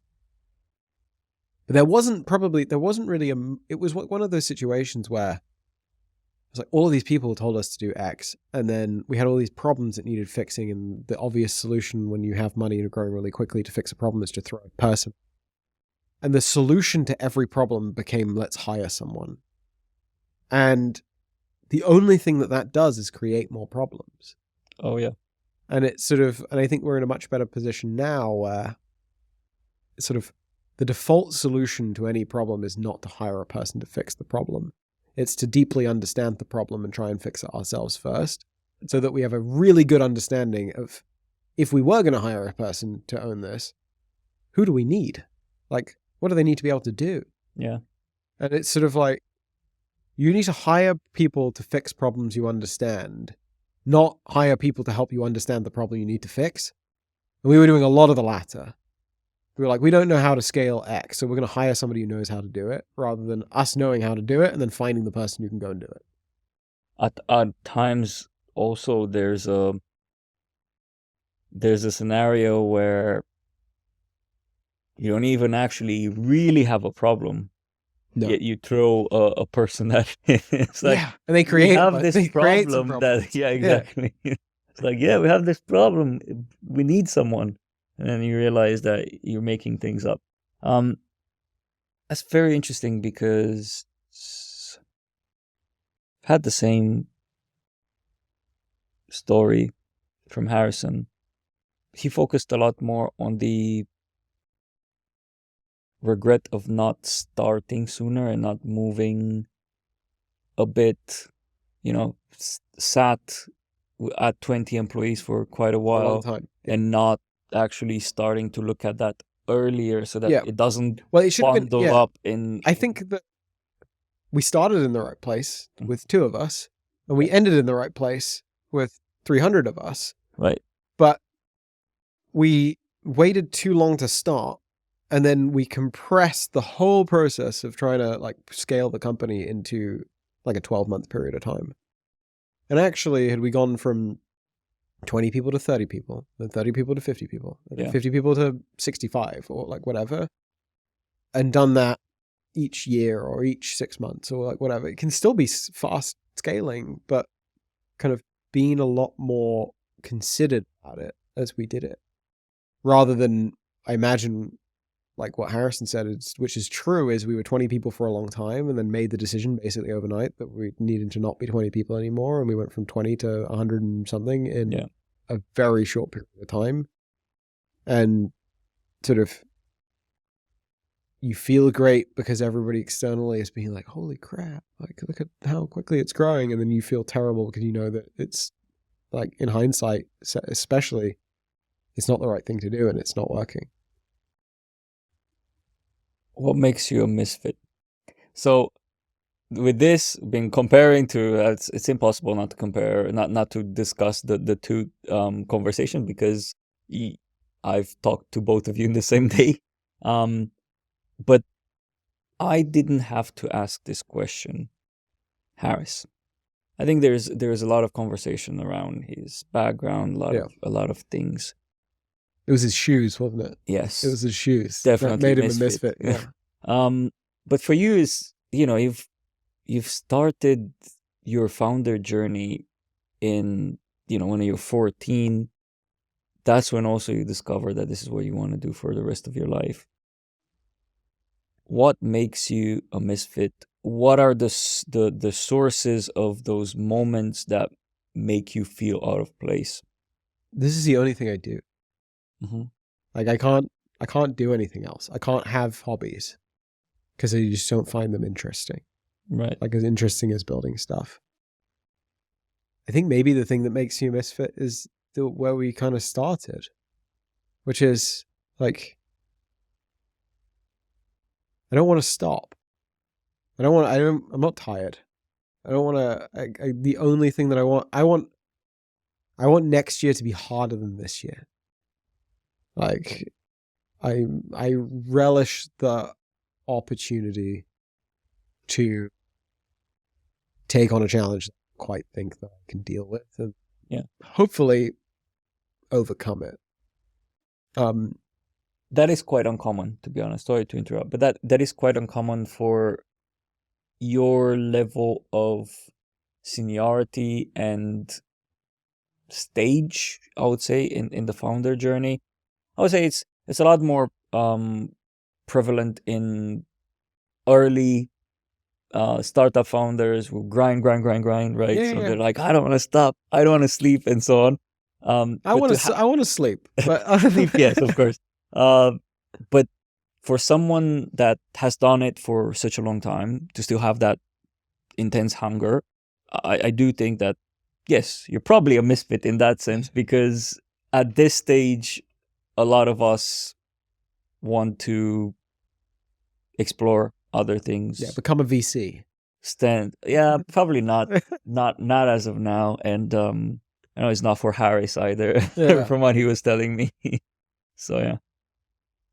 But there wasn't really it was one of those situations where it's like all of these people told us to do X, and then we had all these problems that needed fixing, and the obvious solution when you have money and are growing really quickly to fix a problem is to throw a person. And the solution to every problem became, let's hire someone. And the only thing that does is create more problems. Oh, yeah. And it's sort of, and I think we're in a much better position now where it's sort of the default solution to any problem is not to hire a person to fix the problem. It's to deeply understand the problem and try and fix it ourselves first, so that we have a really good understanding of, if we were going to hire a person to own this, who do we need? Like, what do they need to be able to do? Yeah. And it's sort of like, you need to hire people to fix problems you understand, not hire people to help you understand the problem you need to fix. And we were doing a lot of the latter. We were like, we don't know how to scale X, so we're going to hire somebody who knows how to do it, rather than us knowing how to do it and then finding the person who can go and do it. At times, also, there's a scenario where you don't even actually really have a problem. No. Yet you throw a person at it. It's like, and they create this problem that, exactly. Yeah. It's like, we have this problem. We need someone. And then you realize that you're making things up. That's very interesting because I've had the same story from Harrison. He focused a lot more on the regret of not starting sooner and not moving a bit, sat at 20 employees for quite a while. A long time. And not actually starting to look at that earlier so that it doesn't bundle up in... I think that we started in the right place with 2 of us, and we ended in the right place with 300 of us. Right. But we waited too long to start, and then we compressed the whole process of trying to like scale the company into like a 12-month period of time. And actually, had we gone from 20 people to 30 people, then 30 people to 50 people, 50 people to 65 or like whatever, and done that each year or each 6 months or like whatever, it can still be fast scaling, but kind of being a lot more considered about it as we did it, rather than, I imagine, like what Harrison said, which is true, is we were 20 people for a long time and then made the decision basically overnight that we needed to not be 20 people anymore. And we went from 20 to 100 and something in a very short period of time. And sort of, you feel great because everybody externally is being like, holy crap, like look at how quickly it's growing. And then you feel terrible because you know that it's like, in hindsight, especially, it's not the right thing to do and it's not working. What makes you a misfit? So with this, been comparing to, it's impossible not to compare, not to discuss the two conversations, because I've talked to both of you in the same day. But I didn't have to ask this question, Harris. I think there's a lot of conversation around his background, a lot of things. It was his shoes, wasn't it? Yes, it was his shoes. Definitely that made him a misfit. Yeah. But for you, is you've started your founder journey in when you're 14. That's when also you discover that this is what you want to do for the rest of your life. What makes you a misfit? What are the sources of those moments that make you feel out of place? This is the only thing I do. Mm-hmm. Like I can't do anything else. I can't have hobbies because I just don't find them interesting. Right. Like as interesting as building stuff. I think maybe the thing that makes you a misfit is where we kind of started, which is like, I don't want to stop. I'm not tired. I don't want to, the only thing that I want next year to be harder than this year. Like, I relish the opportunity to take on a challenge that I quite think that I can deal with and hopefully overcome it. That is quite uncommon, to be honest. Sorry to interrupt, but that is quite uncommon for your level of seniority and stage, I would say, in the founder journey. I would say it's a lot more prevalent in early startup founders who grind, right? So they're like, I don't want to stop, I don't want to sleep, and so on. I want to sleep, but sleep, yes, of course. But for someone that has done it for such a long time to still have that intense hunger, I do think that, yes, you're probably a misfit in that sense, because at this stage, a lot of us want to explore other things. Yeah, become a VC. Probably not as of now. And I know it's not for Harris either, from what he was telling me. So yeah.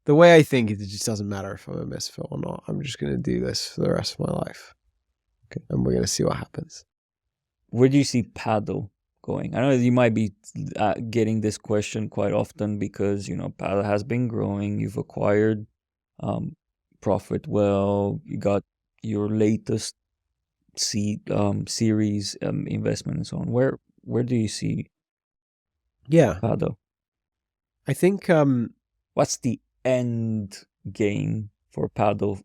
The way I think is, it just doesn't matter if I'm a misfit or not. I'm just going to do this for the rest of my life. Okay. And we're going to see what happens. Where do you see Paddle going? I know you might be getting this question quite often because, Paddle has been growing. You've acquired Profit Well. You got your latest seed series investment and so on. Where do you see Paddle? I think what's the end game for Paddle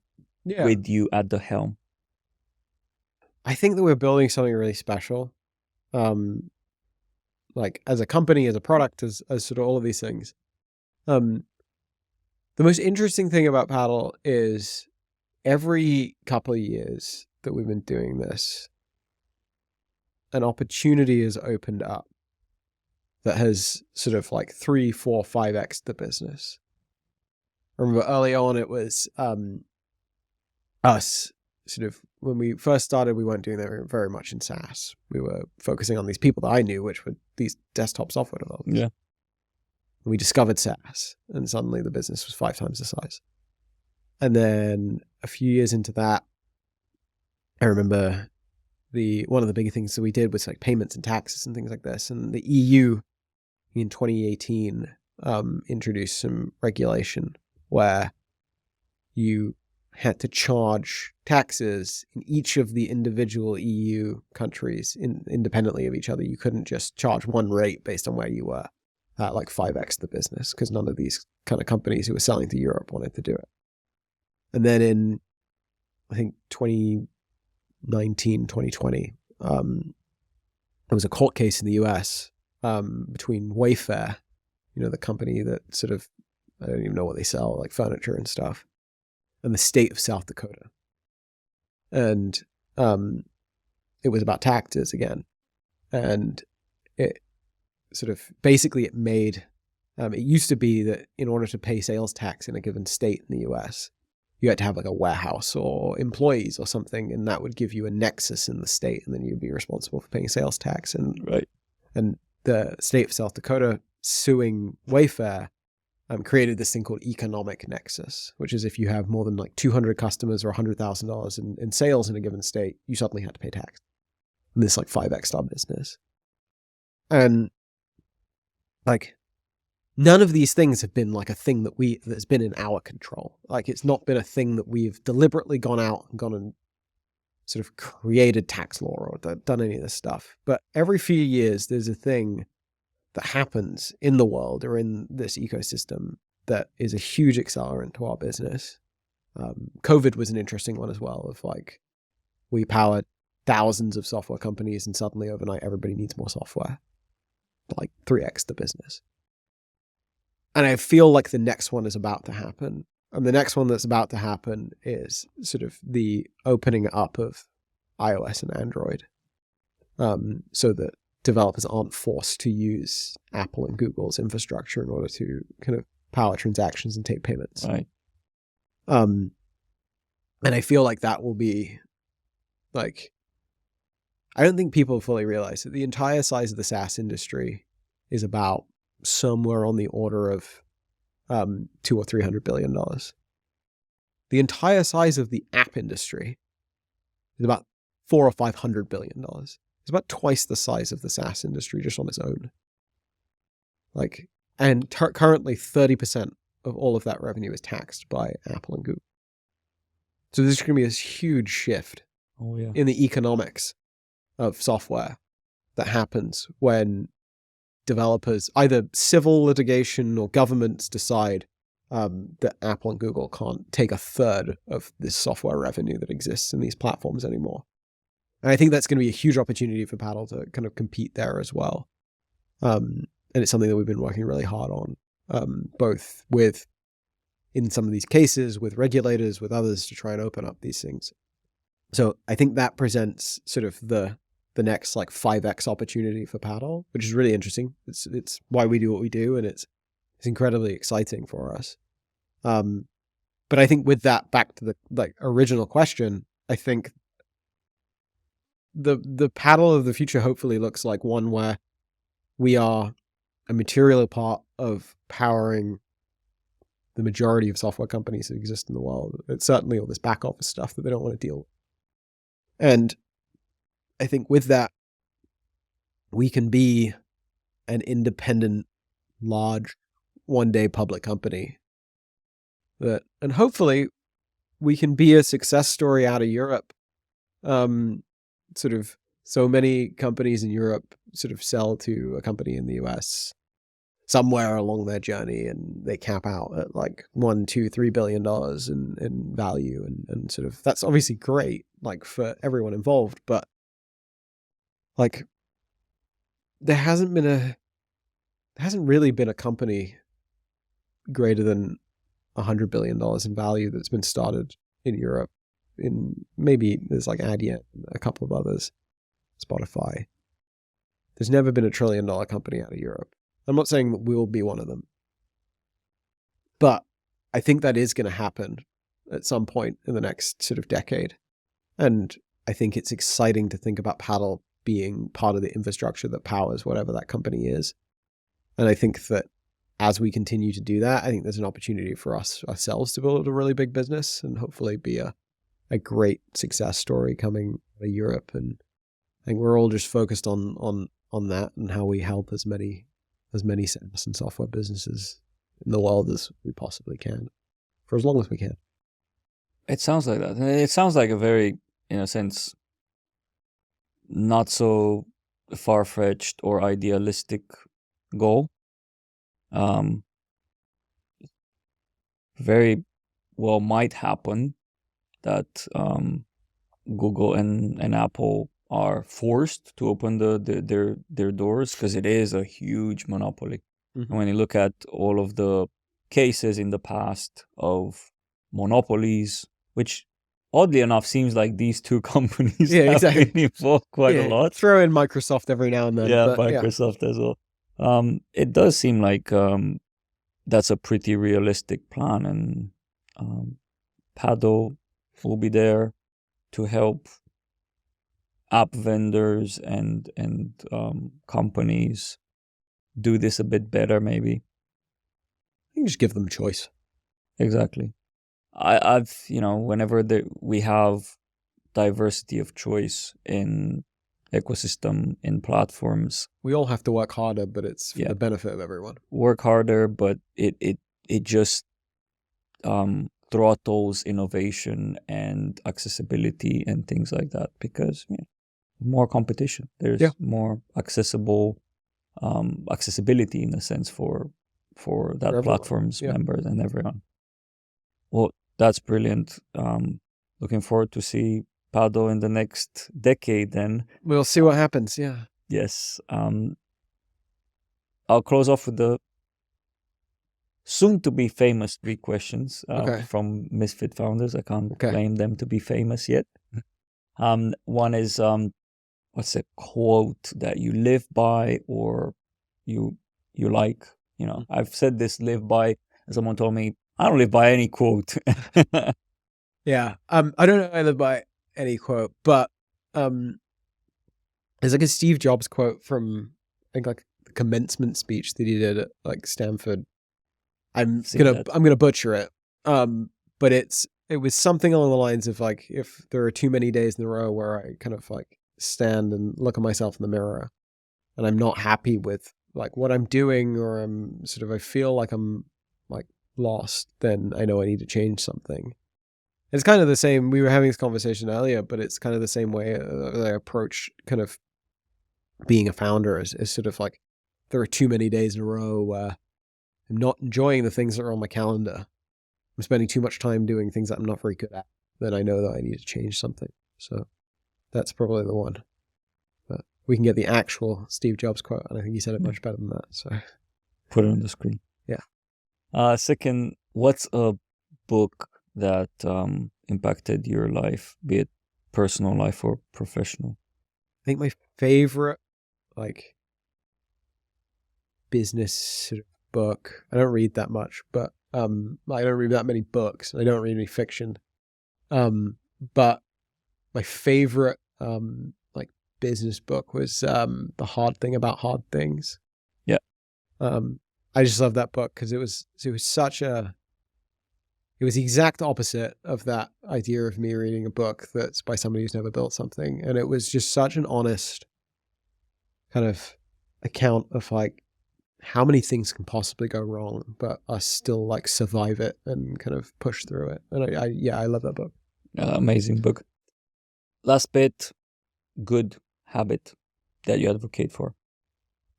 with you at the helm? I think that we're building something really special. Like as a company, as a product, as sort of all of these things. The most interesting thing about Paddle is every couple of years that we've been doing this, an opportunity has opened up that has sort of like 3, 4, 5x the business. I remember early on it was us sort of, when we first started, we weren't doing that very much in Saas. We were focusing on these people that I knew, which were these desktop software developers. Yeah. We discovered Saas, and suddenly the business was 5 times the size. And then a few years into that, I remember one of the big things that we did was like payments and taxes and things like this. And the EU in 2018 introduced some regulation where you had to charge taxes in each of the individual EU countries independently of each other. You couldn't just charge one rate based on where you were. at like 5x the business, because none of these kind of companies who were selling to Europe wanted to do it. And then in, I think, 2019, 2020, there was a court case in the US between Wayfair, the company that sort of, I don't even know what they sell, like furniture and stuff, and the state of South Dakota. And it was about taxes again. And it sort of, basically it made, it used to be that in order to pay sales tax in a given state in the US, you had to have like a warehouse or employees or something, and that would give you a nexus in the state, and then you'd be responsible for paying sales tax. And Right. And the state of South Dakota suing Wayfair created this thing called economic nexus, which is if you have more than like 200 customers or $100,000 in sales in a given state, you suddenly had to pay tax. And this like 5x our business. And like, none of these things have been like a thing that's been in our control. Like, it's not been a thing that we've deliberately gone and sort of created tax law or done any of this stuff. But every few years, there's a thing that happens in the world or in this ecosystem that is a huge accelerant to our business. COVID was an interesting one as well, of like, we powered thousands of software companies and suddenly overnight everybody needs more software, like 3x the business. And I feel like the next one is about to happen. And the next one that's about to happen is sort of the opening up of iOS and Android, so that developers aren't forced to use Apple and Google's infrastructure in order to kind of power transactions and take payments. Right. And I feel like that will be like, I don't think people fully realize that the entire size of the SaaS industry is about somewhere on the order of $200 or $300 billion. The entire size of the app industry is about $400 or $500 billion. It's about twice the size of the SaaS industry just on its own. Like, and currently 30% of all of that revenue is taxed by Apple and Google. So there's going to be this huge shift in the economics of software that happens when developers, either civil litigation or governments, decide that Apple and Google can't take a third of this software revenue that exists in these platforms anymore. And I think that's going to be a huge opportunity for Paddle to kind of compete there as well. And it's something that we've been working really hard on, both with, in some of these cases, with regulators, with others, to try and open up these things. So I think that presents sort of the next like 5x opportunity for Paddle, which is really interesting. It's why we do what we do, and it's incredibly exciting for us. But I think with that, back to the like original question, I think the Paddle of the future hopefully looks like one where we are a material part of powering the majority of software companies that exist in the world. It's certainly all this back office stuff that they don't want to deal with. And I think with that, we can be an independent, large, one-day public company and hopefully we can be a success story out of Europe. Sort of so many companies in Europe sort of sell to a company in the US somewhere along their journey, and they cap out at like $1, $2, $3 billion in value, and sort of, that's obviously great, like for everyone involved, but like there hasn't really been a company greater than $100 billion in value that's been started in Europe. In maybe there's like Adyen, a couple of others, Spotify. There's never been $1 trillion company out of Europe. I'm not saying that we'll be one of them, but I think that is going to happen at some point in the next sort of decade. And I think it's exciting to think about Paddle being part of the infrastructure that powers whatever that company is. And I think that as we continue to do that, I think there's an opportunity for ourselves to build a really big business and hopefully be a great success story coming out of Europe. And I think we're all just focused on that and how we help as many SaaS and software businesses in the world as we possibly can, for as long as we can. It sounds like that. And it sounds like a very, in a sense, not so far-fetched or idealistic goal. um, very well might happen that Google and Apple are forced to open their doors, because it is a huge monopoly. Mm-hmm. And when you look at all of the cases in the past of monopolies, which oddly enough seems like these two companies have been involved quite a lot. Throw in Microsoft every now and then. Yeah, but Microsoft as well. It does seem like that's a pretty realistic plan, and Paddle will be there to help app vendors and companies do this a bit better, maybe. You can just give them choice. Exactly. I've whenever we have diversity of choice in ecosystem, in platforms, we all have to work harder, but it's for the benefit of everyone. Work harder, but it just throttles innovation and accessibility and things like that, because more competition. There's more accessibility in a sense for that platform's members and everyone. Well, that's brilliant. Looking forward to see Paddle in the next decade then. We'll see what happens, yeah. Yes. I'll close off with the soon-to-be famous 3 questions from Misfit founders. I can't claim them to be famous yet. One is, what's a quote that you live by or you like? I've said this live by, and someone told me, I don't live by any quote. Yeah. I don't know I live by any quote, but there's like a Steve Jobs quote from, I think, like the commencement speech that he did at like Stanford. I'm gonna butcher it. But it was something along the lines of like, if there are too many days in a row where I kind of like stand and look at myself in the mirror and I'm not happy with like what I'm doing, or I feel like I'm like lost, then I know I need to change something. It's kind of the same. We were having this conversation earlier, but it's kind of the same way that I approach kind of being a founder is sort of like, there are too many days in a row where I'm not enjoying the things that are on my calendar. I'm spending too much time doing things that I'm not very good at. Then I know that I need to change something. So that's probably the one. But we can get the actual Steve Jobs quote, and I think he said it much better than that. So put it on the screen. Yeah. Second, what's a book that impacted your life, be it personal life or professional? I think my favorite like business sort of book, I don't read that much, but I don't read that many books. I don't read any fiction. But my favorite like business book was The Hard Thing About Hard Things. Yeah. I just love that book because it was the exact opposite of that idea of me reading a book that's by somebody who's never built something. And it was just such an honest kind of account of like how many things can possibly go wrong, but us still like survive it and kind of push through it. And I love that book. Amazing book. Last bit, good habit that you advocate for.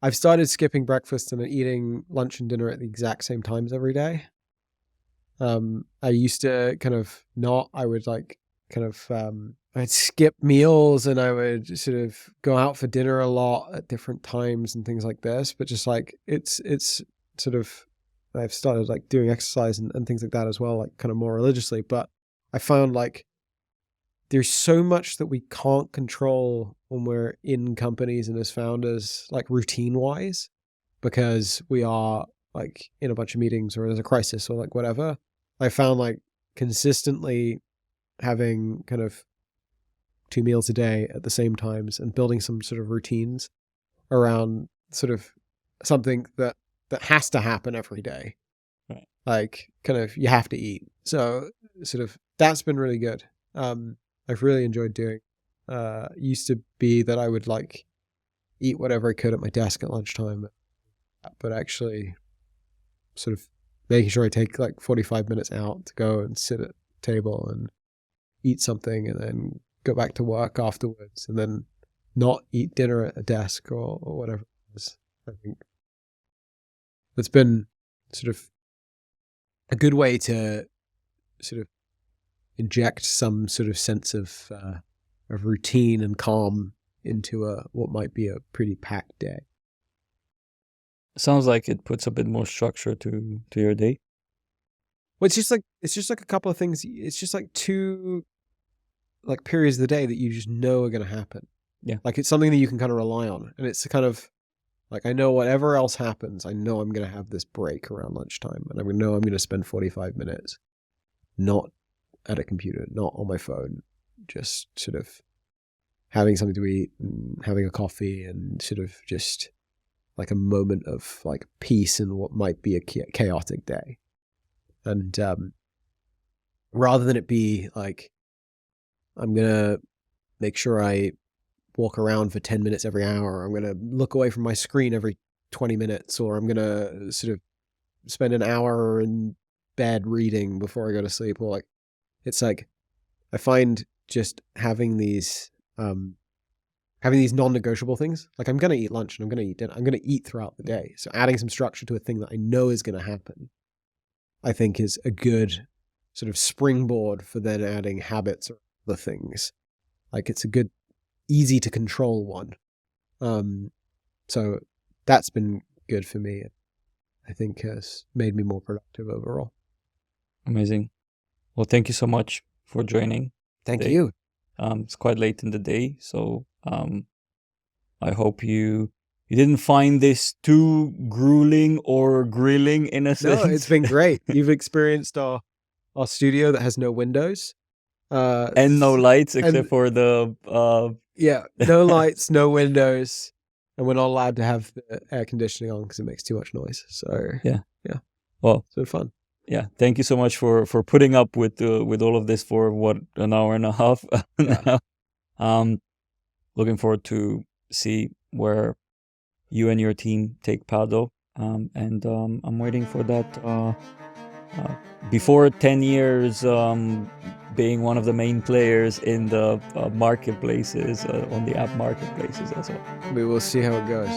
I've started skipping breakfast and eating lunch and dinner at the exact same times every day. I used to kind of not, I would like kind of, I'd skip meals and I would sort of go out for dinner a lot at different times and things like this, but just like, it's sort of, I've started like doing exercise and things like that as well, like kind of more religiously, but I found like there's so much that we can't control when we're in companies and as founders, like routine wise, because we are like in a bunch of meetings or there's a crisis or like whatever. I found like consistently having kind of 2 meals a day at the same times and building some sort of routines around sort of something that has to happen every day. Right. Like kind of you have to eat. So sort of that's been really good. I've really enjoyed doing. Used to be that I would like eat whatever I could at my desk at lunchtime, but actually sort of making sure I take like 45 minutes out to go and sit at a table and eat something and then go back to work afterwards and then not eat dinner at a desk or whatever it is. I think It's been sort of a good way to sort of inject some sort of sense of routine and calm into what might be a pretty packed day. Sounds like it puts a bit more structure to your day. Well, it's just like a couple of things. It's just like two like periods of the day that you just know are going to happen. Yeah. Like it's something that you can kind of rely on. And it's kind of like, I know whatever else happens, I know I'm going to have this break around lunchtime, and I know I'm going to spend 45 minutes not at a computer, not on my phone, just sort of having something to eat and having a coffee and sort of just like a moment of like peace in what might be a chaotic day. And rather than it be like, I'm going to make sure I walk around for 10 minutes every hour, I'm going to look away from my screen every 20 minutes, or I'm going to sort of spend an hour in bed reading before I go to sleep, or like, it's like, I find just having these non-negotiable things, like I'm going to eat lunch and I'm going to eat dinner, I'm going to eat throughout the day. So adding some structure to a thing that I know is going to happen, I think is a good sort of springboard for then adding habits or other things. Like it's a good, easy to control one. So that's been good for me. I think has made me more productive overall. Amazing. Well, thank you so much for joining. Thank today. you. It's quite late in the day, so I hope you didn't find this too grueling or grilling in a sense. No, it's been great. You've experienced our studio that has no windows. And no lights except for the no lights, no windows, and we're not allowed to have the air conditioning on because it makes too much noise. So yeah. Well, it's been fun. Yeah, thank you so much for putting up with all of this for what, an hour and a half. Yeah. Looking forward to see where you and your team take Paddle, and I'm waiting for that. Before 10 years, being one of the main players in the marketplaces, on the app marketplaces as well. We will see how it goes.